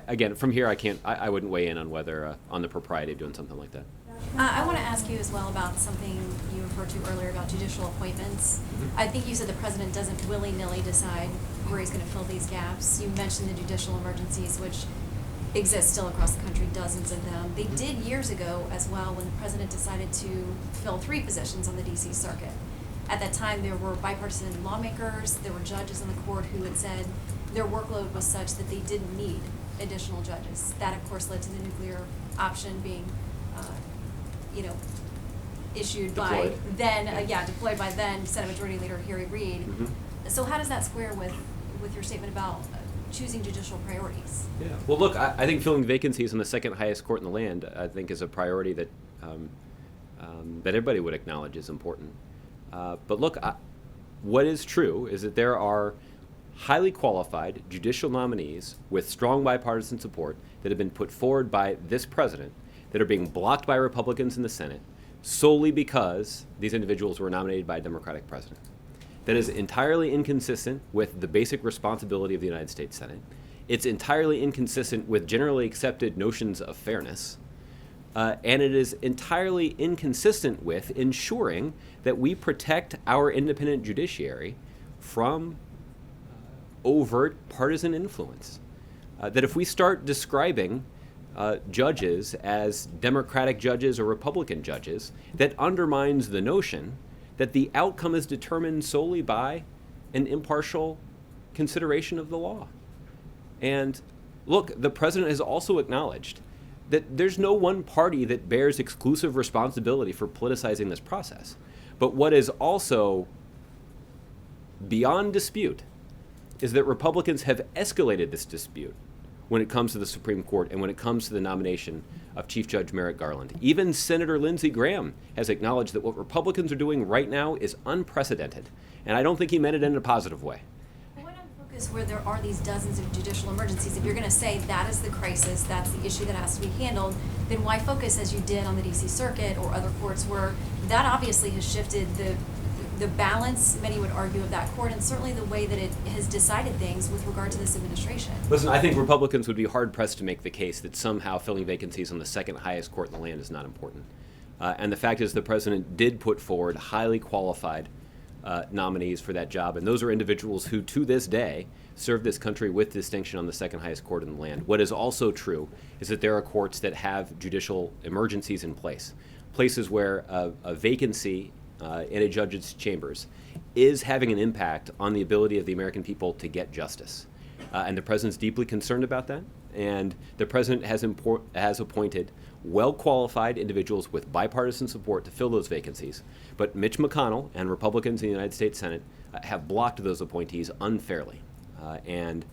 again, from here, I wouldn't weigh in on whether, on the propriety of doing something like that. I want to ask you as well about something you referred to earlier about judicial appointments. Mm-hmm. I think you said the president doesn't willy-nilly decide where he's going to fill these gaps. You mentioned the judicial emergencies, which exist still across the country, dozens of them. They did years ago as well when the president decided to fill 3 positions on the D.C. Circuit. At that time, there were bipartisan lawmakers, there were judges on the court who had said their workload was such that they didn't need additional judges. That, of course, led to the nuclear option being, issued Deployed. by then, deployed by then Senate Majority Leader Harry Reid. Mm-hmm. So how does that square with your statement about choosing judicial priorities? Yeah. Well, look, I think filling vacancies in the second highest court in the land, I think, is a priority that that everybody would acknowledge is important. But look, what is true is that there are highly qualified judicial nominees with strong bipartisan support that have been put forward by this president that are being blocked by Republicans in the Senate solely because these individuals were nominated by a Democratic president. That is entirely inconsistent with the basic responsibility of the United States Senate. It's entirely inconsistent with generally accepted notions of fairness. And it is entirely inconsistent with ensuring that we protect our independent judiciary from overt partisan influence. That if we start describing judges as Democratic judges or Republican judges, that undermines the notion that the outcome is determined solely by an impartial consideration of the law. And look, the president has also acknowledged that there's no one party that bears exclusive responsibility for politicizing this process. But what is also beyond dispute is that Republicans have escalated this dispute when it comes to the Supreme Court and when it comes to the nomination of Chief Judge Merrick Garland. Even Senator Lindsey Graham has acknowledged that what Republicans are doing right now is unprecedented. And I don't think he meant it in a positive way. But why not focus where there are these dozens of judicial emergencies? If you're going to say that is the crisis, that's the issue that has to be handled, then why focus as you did on the D.C. Circuit or other courts where that obviously has shifted the balance, many would argue, of that court, and certainly the way that it has decided things with regard to this administration? Listen, I think Republicans would be hard-pressed to make the case that somehow filling vacancies on the second highest court in the land is not important. And the fact is the president did put forward highly qualified nominees for that job, and those are individuals who, to this day, serve this country with distinction on the second highest court in the land. What is also true is that there are courts that have judicial emergencies in place, places where a vacancy in a judge's chambers is having an impact on the ability of the American people to get justice. And the president's deeply concerned about that. And the president has appointed well-qualified individuals with bipartisan support to fill those vacancies. But Mitch McConnell and Republicans in the United States Senate have blocked those appointees unfairly. And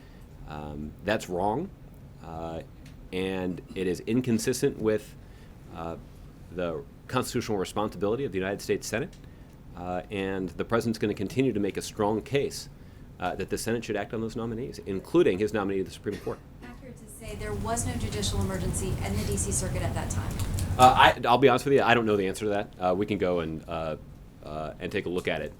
that's wrong. And it is inconsistent with the constitutional responsibility of the United States Senate, and the president's going to continue to make a strong case that the Senate should act on those nominees, including his nominee to the Supreme Court. Accurate to say there was no judicial emergency in the D.C. Circuit at that time? I'll be honest with you, I don't know the answer to that. We can go and take a look at it.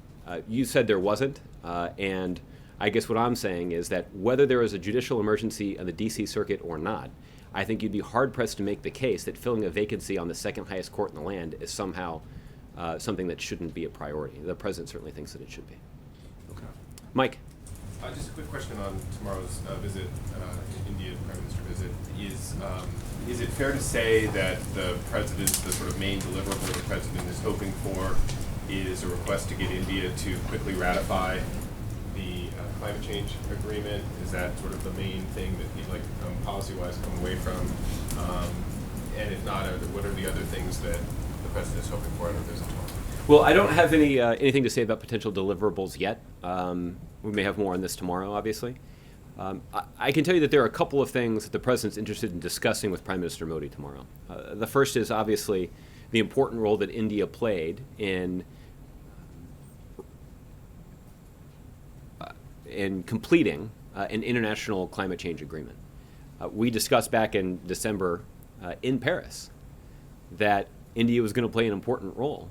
You said there wasn't, and I guess what I'm saying is that whether there is a judicial emergency in the D.C. Circuit or not, I think you'd be hard-pressed to make the case that filling a vacancy on the second highest court in the land is somehow something that shouldn't be a priority. The president certainly thinks that it should be. Okay. Mike? Just a quick question on tomorrow's visit, India Prime Minister visit. Is it fair to say that the sort of main deliverable the president is hoping for is a request to get India to quickly ratify the climate change agreement? Is that sort of the main thing that he'd like, policy-wise, come away from? And if not, what are the other things that the president is hoping for at our visit tomorrow? Well, I don't have anything to say about potential deliverables yet. We may have more on this tomorrow, obviously. I can tell you that there are a couple of things that the President's interested in discussing with Prime Minister Modi tomorrow. The first is obviously the important role that India played in completing an international climate change agreement. We discussed back in December in Paris that India was going to play an important role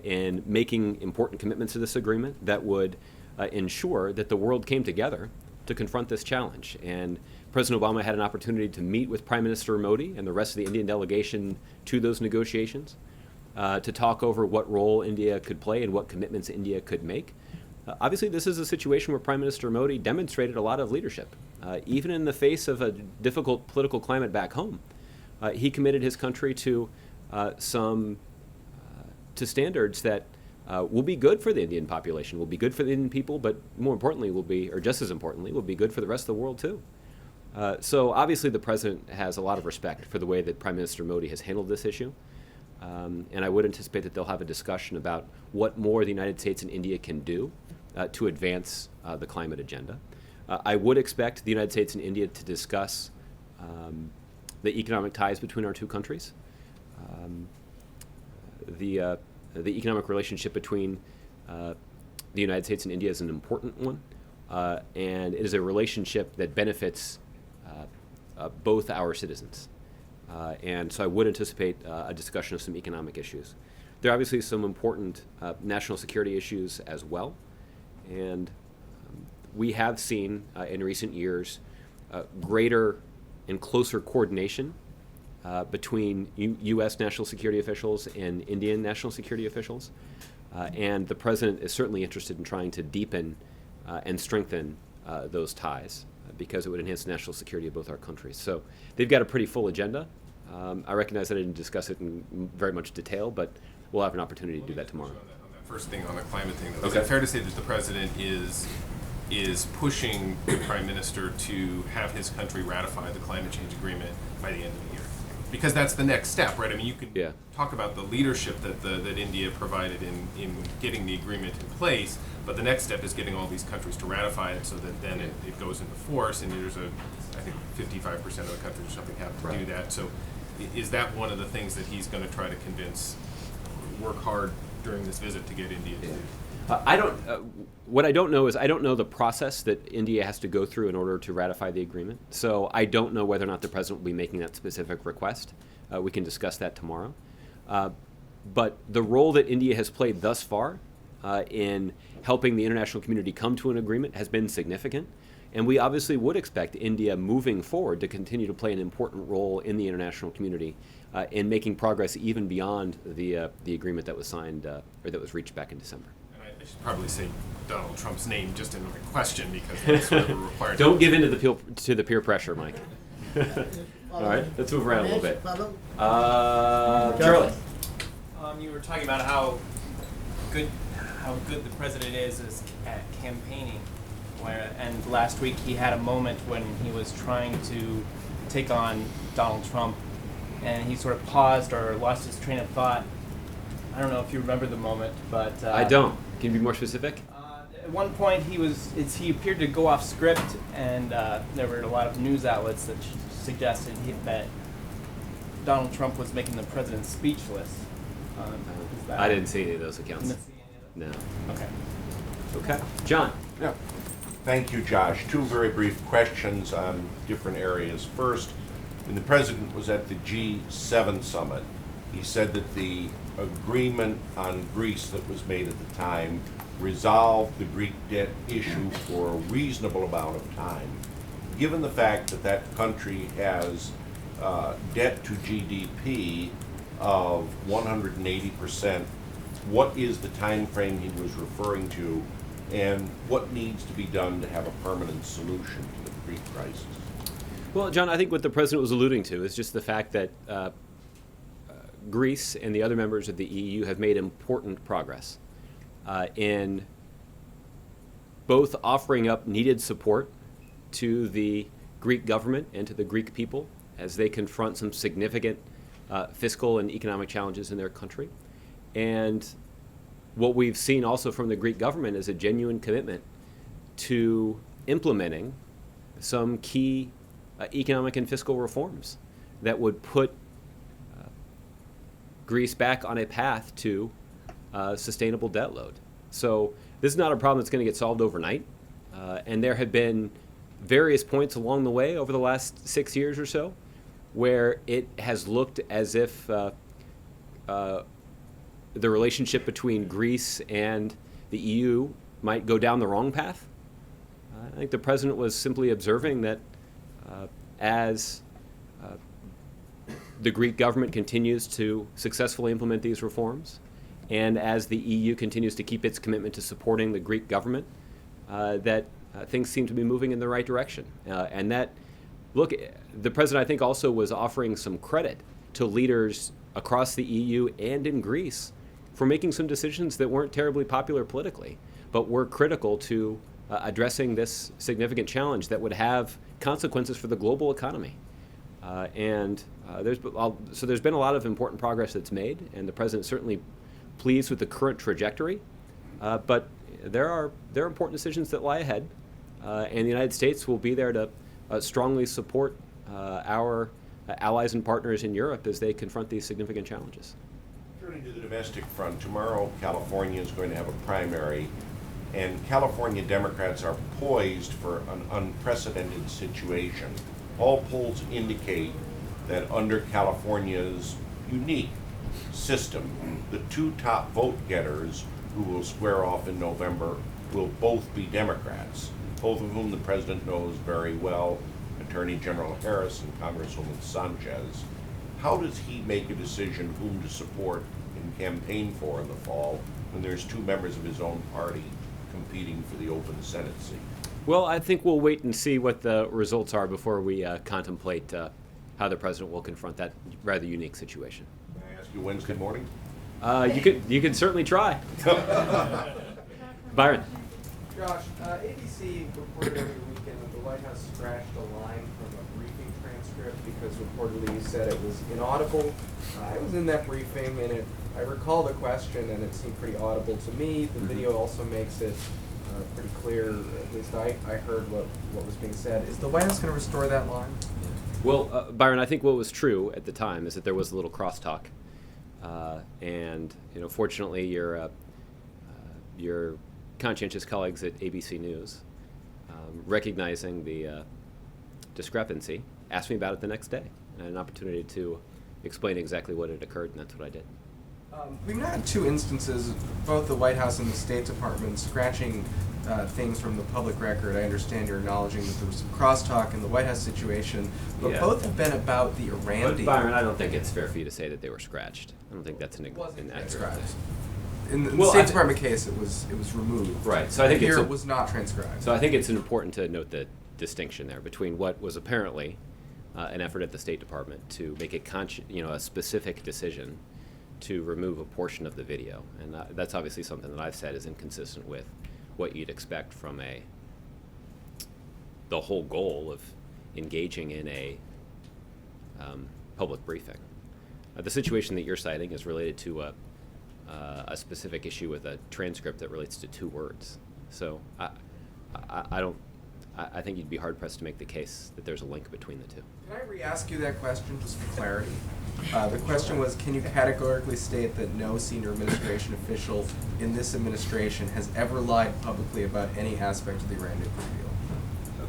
in making important commitments to this agreement that would ensure that the world came together to confront this challenge. And President Obama had an opportunity to meet with Prime Minister Modi and the rest of the Indian delegation to those negotiations to talk over what role India could play and what commitments India could make. Obviously, this is a situation where Prime Minister Modi demonstrated a lot of leadership. Even in the face of a difficult political climate back home, he committed his country to standards that will be good for the Indian population, will be good for the Indian people, but more importantly will be, or just as importantly, will be good for the rest of the world too. So obviously the President has a lot of respect for the way that Prime Minister Modi has handled this issue. And I would anticipate that they'll have a discussion about what more the United States and India can do to advance the climate agenda. I would expect the United States and India to discuss the economic ties between our two countries. The economic relationship between the United States and India is an important one, and it is a relationship that benefits both our citizens. And so I would anticipate a discussion of some economic issues. There are obviously some important national security issues as well, and we have seen in recent years greater and closer coordination between U.S. national security officials and Indian national security officials. And the President is certainly interested in trying to deepen and strengthen those ties because it would enhance the national security of both our countries. So they've got a pretty full agenda. I recognize that I didn't discuss it in very much detail, but we'll have an opportunity to do that tomorrow. On that first thing, on the climate thing, though, is it fair to say that the President is pushing the Prime Minister to have his country ratify the climate change agreement by the end of the year? Because that's the next step, right? I mean, you can talk about the leadership that India provided in getting the agreement in place, but the next step is getting all these countries to ratify it so that then it goes into force, and there's I think 55% of the countries or something have to do that. So is that one of the things that he's going to try to work hard during this visit to get India to do? What I don't know is I don't know the process that India has to go through in order to ratify the agreement. So I don't know whether or not the President will be making that specific request. We can discuss that tomorrow. But the role that India has played thus far in helping the international community come to an agreement has been significant. And we obviously would expect India moving forward to continue to play an important role in the international community in making progress even beyond the agreement that was signed or that was reached back in December. I should probably say Donald Trump's name just in the question because that's sort of a required. Don't give in to the peer pressure, Mike. All right, let's move around a little bit. Charlie. You were talking about how good the president is at campaigning, and last week he had a moment when he was trying to take on Donald Trump, and he sort of paused or lost his train of thought. I don't know if you remember the moment, but I don't. Can you be more specific? At one point, he appeared to go off script, and there were a lot of news outlets that suggested that Donald Trump was making the president speechless. I didn't see any of those accounts. You didn't see any of No. Okay. Okay. John. Yeah. Thank you, Josh. Two very brief questions on different areas. First, when the president was at the G7 summit, he said that the agreement on Greece that was made at the time resolved the Greek debt issue for a reasonable amount of time. Given the fact that that country has debt to GDP of 180%, what is the time frame he was referring to, and what needs to be done to have a permanent solution to the Greek crisis? Well, John, I think what the president was alluding to is just the fact that Greece and the other members of the EU have made important progress in both offering up needed support to the Greek government and to the Greek people as they confront some significant fiscal and economic challenges in their country. And what we've seen also from the Greek government is a genuine commitment to implementing some key economic and fiscal reforms that would put Greece back on a path to sustainable debt load. So this is not a problem that's going to get solved overnight. And there have been various points along the way over the last 6 years or so where it has looked as if the relationship between Greece and the EU might go down the wrong path. I think the president was simply observing that as the Greek government continues to successfully implement these reforms, and as the EU continues to keep its commitment to supporting the Greek government, that things seem to be moving in the right direction. And that, look, the president, I think, also was offering some credit to leaders across the EU and in Greece for making some decisions that weren't terribly popular politically, but were critical to addressing this significant challenge that would have consequences for the global economy. There's been a lot of important progress that's made, and the president's certainly pleased with the current trajectory. But there are important decisions that lie ahead, and the United States will be there to strongly support our allies and partners in Europe as they confront these significant challenges. Turning to the domestic front, tomorrow California is going to have a primary, and California Democrats are poised for an unprecedented situation. All polls indicate that under California's unique system, the two top vote getters who will square off in November will both be Democrats, both of whom the president knows very well, Attorney General Harris and Congresswoman Sanchez. How does he make a decision whom to support and campaign for in the fall when there's two members of his own party competing for the open Senate seat? Well, I think we'll wait and see what the results are before we contemplate how the president will confront that rather unique situation. May I ask you Wednesday morning? You could certainly try. Byron. Josh, ABC reported over the weekend that the White House scratched a line from a briefing transcript because reportedly you said it was inaudible. I was in that briefing and I recall the question and it seemed pretty audible to me. The video also makes it pretty clear, at least I heard what was being said. Is the White House going to restore that line? Well, Byron, I think what was true at the time is that there was a little crosstalk. And fortunately, your conscientious colleagues at ABC News, recognizing the discrepancy, asked me about it the next day. And I had an opportunity to explain exactly what had occurred, and that's what I did. We've now had two instances, both the White House and the State Department, scratching things from the public record. I understand you're acknowledging that there was some crosstalk in the White House situation, but both have been about the Iran deal. Byron, I don't think it's fair for you to say that they were scratched. I don't think that's an inaccurate transcribed. In the State Department case, it was removed. Right. So I think here it was not transcribed. So I think it's important to note the distinction there between what was apparently an effort at the State Department to make a specific decision to remove a portion of the video, and that's obviously something that I've said is inconsistent with what you'd expect from the whole goal of engaging in a public briefing. The situation that you're citing is related to a specific issue with a transcript that relates to 2 words. So I think you'd be hard pressed to make the case that there's a link between the two. Can I re-ask you that question just for clarity? The question was, can you categorically state that no senior administration official in this administration has ever lied publicly about any aspect of the Iran nuclear deal?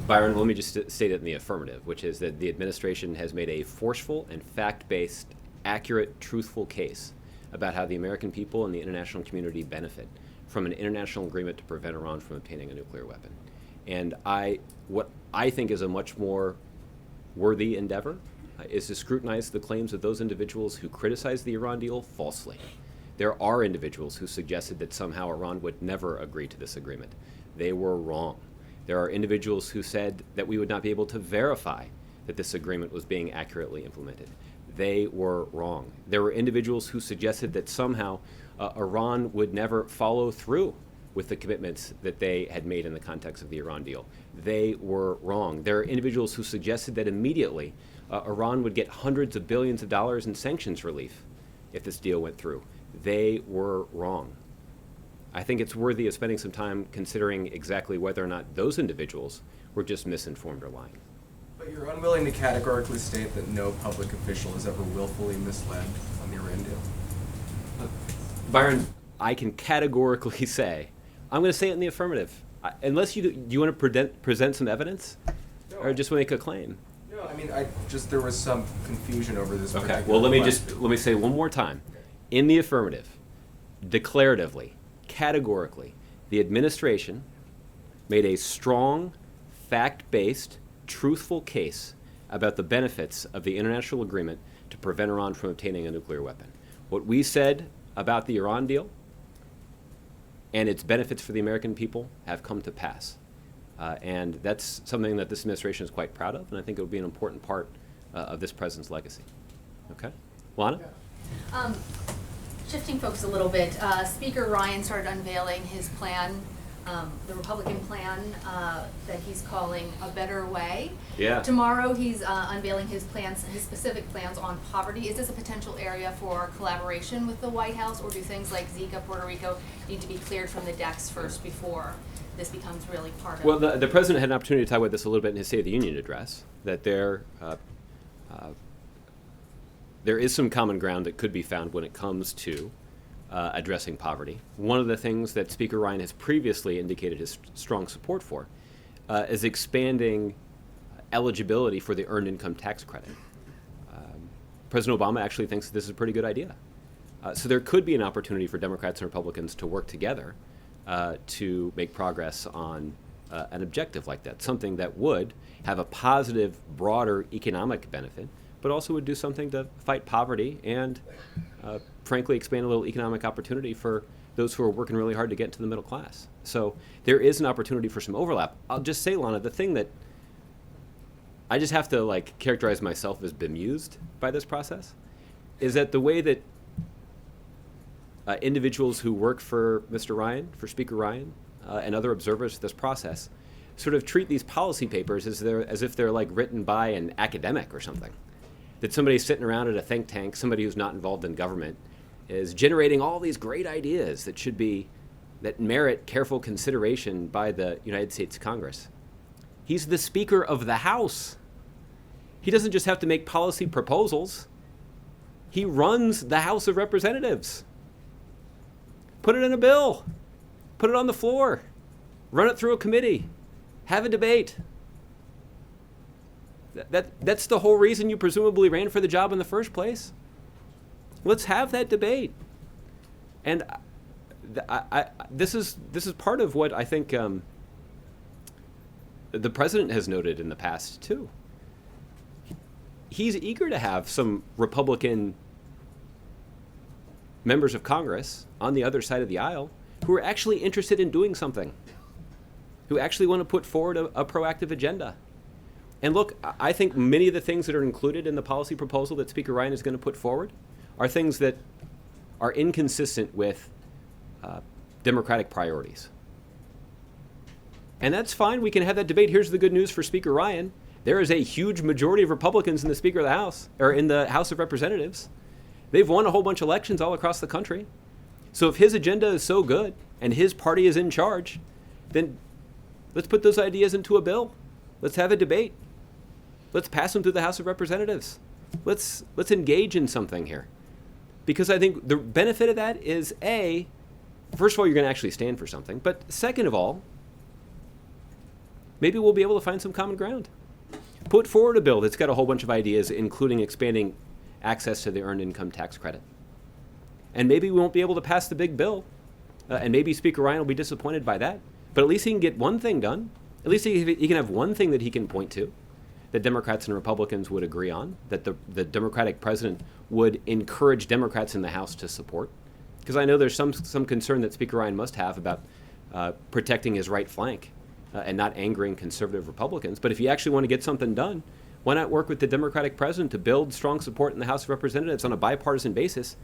Byron, let me just state it in the affirmative, which is that the administration has made a forceful and fact-based, accurate, truthful case about how the American people and the international community benefit from an international agreement to prevent Iran from obtaining a nuclear weapon. And what I think is a much more worthy endeavor is to scrutinize the claims of those individuals who criticize the Iran deal falsely. There are individuals who suggested that somehow Iran would never agree to this agreement. They were wrong. There are individuals who said that we would not be able to verify that this agreement was being accurately implemented. They were wrong. There were individuals who suggested that somehow Iran would never follow through with the commitments that they had made in the context of the Iran deal. They were wrong. There are individuals who suggested that immediately Iran would get hundreds of billions of dollars in sanctions relief if this deal went through. They were wrong. I think it's worthy of spending some time considering exactly whether or not those individuals were just misinformed or lying. But you're unwilling to categorically state that no public official has ever willfully misled on the Iran deal? Byron, I can categorically say, I'm going to say it in the affirmative. Unless do you want to present some evidence, or just make a claim? No, I mean, there was some confusion over this. Okay. Well, let me say one more time, in the affirmative, declaratively, categorically, the administration made a strong, fact-based, truthful case about the benefits of the international agreement to prevent Iran from obtaining a nuclear weapon. What we said about the Iran deal and its benefits for the American people have come to pass. And that's something that this administration is quite proud of, and I think it will be an important part of this president's legacy. Okay? Lana? Shifting focus a little bit, Speaker Ryan started unveiling his plan, the Republican plan that he's calling A Better Way. Yeah. Tomorrow he's unveiling his plans, his specific plans on poverty. Is this a potential area for collaboration with the White House, or do things like Zika, Puerto Rico need to be cleared from the decks first before this becomes really part of? Well, the president had an opportunity to talk about this a little bit in his State of the Union address, that there is some common ground that could be found when it comes to addressing poverty. One of the things that Speaker Ryan has previously indicated his strong support for is expanding eligibility for the Earned Income Tax Credit. President Obama actually thinks this is a pretty good idea. So there could be an opportunity for Democrats and Republicans to work together to make progress on an objective like that, something that would have a positive, broader economic benefit, but also would do something to fight poverty and, frankly, expand a little economic opportunity for those who are working really hard to get into the middle class. So there is an opportunity for some overlap. I'll just say, Lana, the thing that I just have to characterize myself as bemused by this process is that the way that individuals who work for Mr. Ryan, for Speaker Ryan, and other observers of this process sort of treat these policy papers as if they're written by an academic or something. That somebody sitting around at a think tank, somebody who's not involved in government, is generating all these great ideas that merit careful consideration by the United States Congress. He's the Speaker of the House. He doesn't just have to make policy proposals. He runs the House of Representatives. Put it in a bill. Put it on the floor. Run it through a committee. Have a debate. That's the whole reason you presumably ran for the job in the first place. Let's have that debate. And this is part of what I think the president has noted in the past too. He's eager to have some Republican members of Congress on the other side of the aisle who are actually interested in doing something, who actually want to put forward a proactive agenda. And look, I think many of the things that are included in the policy proposal that Speaker Ryan is going to put forward are things that are inconsistent with Democratic priorities. And that's fine. We can have that debate. Here's the good news for Speaker Ryan. There is a huge majority of Republicans in the Speaker of the House, or in the House of Representatives. They've won a whole bunch of elections all across the country. So if his agenda is so good and his party is in charge, then let's put those ideas into a bill. Let's have a debate. Let's pass them through the House of Representatives. Let's engage in something here. Because I think the benefit of that is, A, first of all, you're going to actually stand for something. But second of all, maybe we'll be able to find some common ground. Put forward a bill that's got a whole bunch of ideas, including expanding access to the Earned Income Tax Credit. And maybe we won't be able to pass the big bill. And maybe Speaker Ryan will be disappointed by that. But at least he can get one thing done. At least he can have one thing that he can point to that Democrats and Republicans would agree on, that the Democratic president would encourage Democrats in the House to support. Because I know there's some concern that Speaker Ryan must have about protecting his right flank and not angering conservative Republicans. But if you actually want to get something done, why not work with the Democratic president to build strong support in the House of Representatives on a bipartisan basis?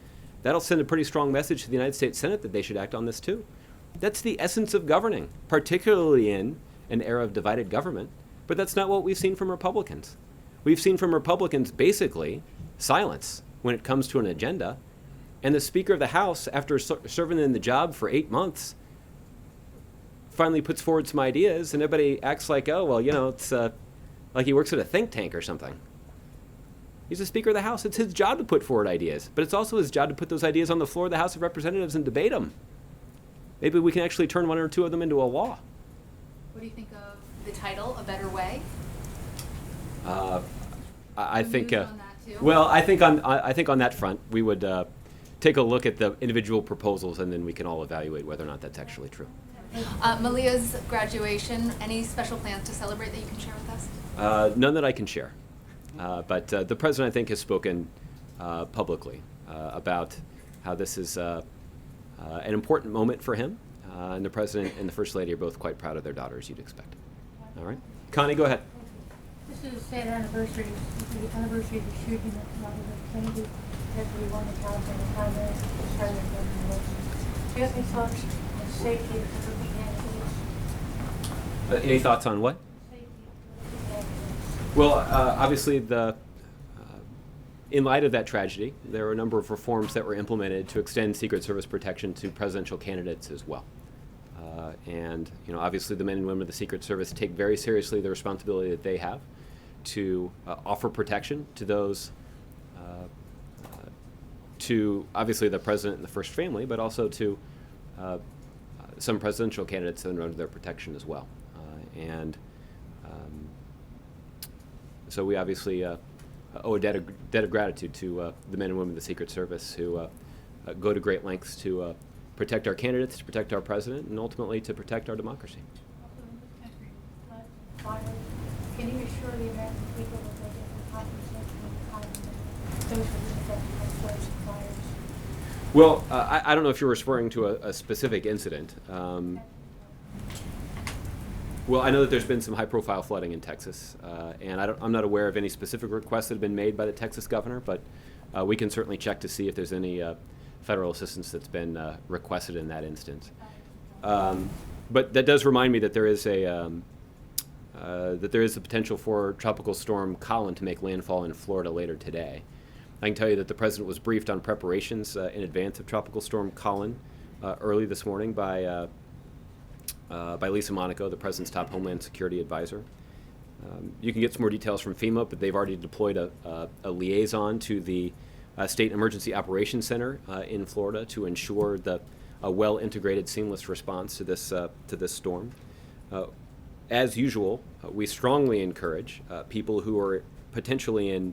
That'll send a pretty strong message to the United States Senate that they should act on this too. That's the essence of governing, particularly in an era of divided government. But that's not what we've seen from Republicans. We've seen from Republicans basically silence when it comes to an agenda, And the Speaker of the House, after serving in the job for 8 months, finally puts forward some ideas, and everybody acts like, oh, well, it's like he works at a think tank or something. He's the Speaker of the House. It's his job to put forward ideas, but it's also his job to put those ideas on the floor of the House of Representatives and debate them. Maybe we can actually turn one or two of them into a law. What do you think of the title, A Better Way? I think. Views on that too? Well, I think on that front, we would take a look at the individual proposals, and then we can all evaluate whether or not that's actually true. Malia's graduation, any special plans to celebrate that you can share with us? None that I can share. But the president, I think, has spoken publicly about how this is an important moment for him. And the president and the first lady are both quite proud of their daughter, as you'd expect. All right. Connie, go ahead. This is a sad anniversary. This is the anniversary of the shooting of Martin Luther Kennedy, as we won the California primary, President Wilson. Do you have any thoughts on safety of the candidates? Any thoughts on what? Safety of the candidates. Well, obviously, in light of that tragedy, there are a number of reforms that were implemented to extend Secret Service protection to presidential candidates as well. And obviously, the men and women of the Secret Service take very seriously the responsibility that they have to offer protection to those, to obviously the president and the first family, but also to some presidential candidates that are under their protection as well. So we obviously owe a debt of gratitude to the men and women of the Secret Service who go to great lengths to protect our candidates, to protect our president, and ultimately to protect our democracy. Also in this country, floods and fires. Can you assure the American people that they'll get the compensation and time that those who are affected by floods and fires? Well, I don't know if you're referring to a specific incident. Well, I know that there's been some high-profile flooding in Texas, and I'm not aware of any specific requests that have been made by the Texas governor, but we can certainly check to see if there's any federal assistance that's been requested in that instance. But that does remind me that there is a potential for Tropical Storm Colin to make landfall in Florida later today. I can tell you that the president was briefed on preparations in advance of Tropical Storm Colin early this morning by Lisa Monaco, the president's top Homeland Security advisor. You can get some more details from FEMA, but they've already deployed a liaison to the State Emergency Operations Center in Florida to ensure a well-integrated, seamless response to this storm. As usual, we strongly encourage people who are potentially in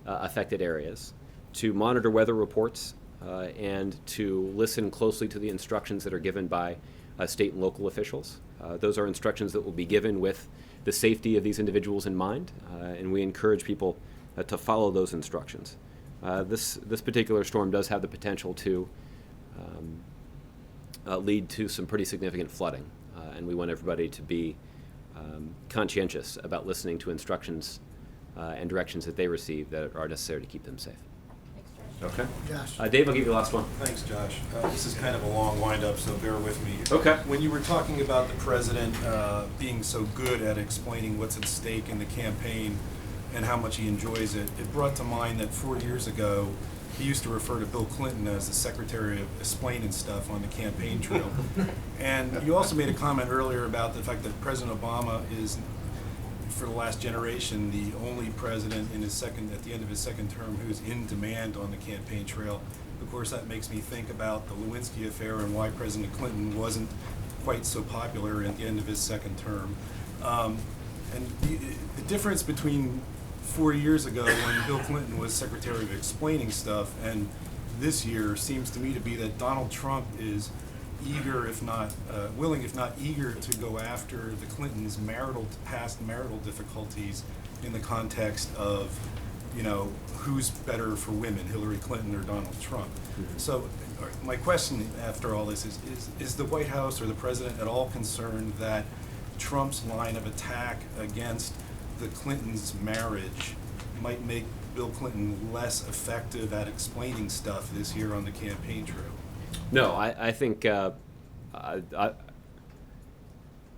affected areas to monitor weather reports and to listen closely to the instructions that are given by state and local officials. Those are instructions that will be given with the safety of these individuals in mind, and we encourage people to follow those instructions. This particular storm does have the potential to lead to some pretty significant flooding, and we want everybody to be conscientious about listening to instructions and directions that they receive that are necessary to keep them safe. Okay. Josh. Dave, I'll give you the last one. Thanks, Josh. This is kind of a long wind-up, so bear with me. Okay. When you were talking about the president being so good at explaining what's at stake in the campaign and how much he enjoys it, it brought to mind that 4 years ago, he used to refer to Bill Clinton as the secretary of explaining stuff on the campaign trail. And you also made a comment earlier about the fact that President Obama is, for the last generation, the only president at the end of his second term who's in demand on the campaign trail. Of course, that makes me think about the Lewinsky affair and why President Clinton wasn't quite so popular at the end of his second term. And the difference between 4 years ago when Bill Clinton was Secretary of Explaining Stuff and this year seems to me to be that Donald Trump is eager, if not willing, if not eager, to go after the Clintons' past marital difficulties in the context of, who's better for women, Hillary Clinton or Donald Trump. Mm-hmm. So my question after all this is the White House or the president at all concerned that Trump's line of attack against the Clintons' marriage might make Bill Clinton less effective at explaining stuff this year on the campaign trail? No, I think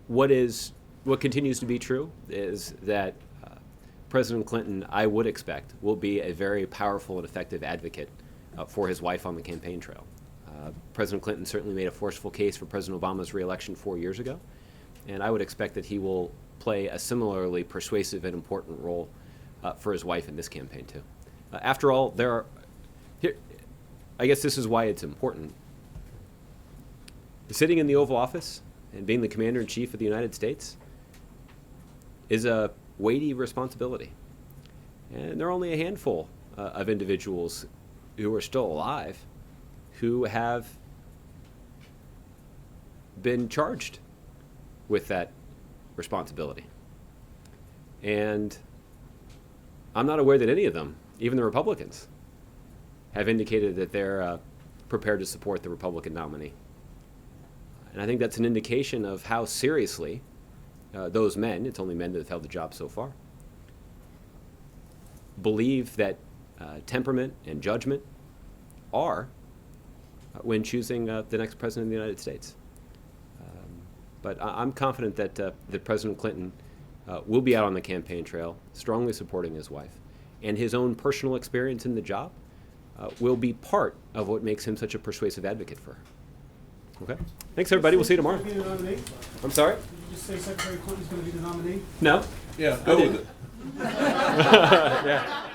what continues to be true is that President Clinton, I would expect, will be a very powerful and effective advocate for his wife on the campaign trail. President Clinton certainly made a forceful case for President Obama's reelection 4 years ago, and I would expect that he will play a similarly persuasive and important role for his wife in this campaign too. After all, I guess this is why it's important. Sitting in the Oval Office and being the Commander-in-Chief of the United States is a weighty responsibility. And there are only a handful of individuals who are still alive who have been charged with that responsibility. And I'm not aware that any of them, even the Republicans, have indicated that they're prepared to support the Republican nominee. And I think that's an indication of how seriously those men, it's only men that have held the job so far, believe that temperament and judgment are when choosing the next president of the United States. But I'm confident that President Clinton will be out on the campaign trail, strongly supporting his wife, and his own personal experience in the job will be part of what makes him such a persuasive advocate for her. Okay? Thanks, everybody. We'll see you tomorrow. Is he gonna be the nominee? I'm sorry? Did you just say Secretary Clinton's going to be the nominee? No. Yeah, go with it. Yeah.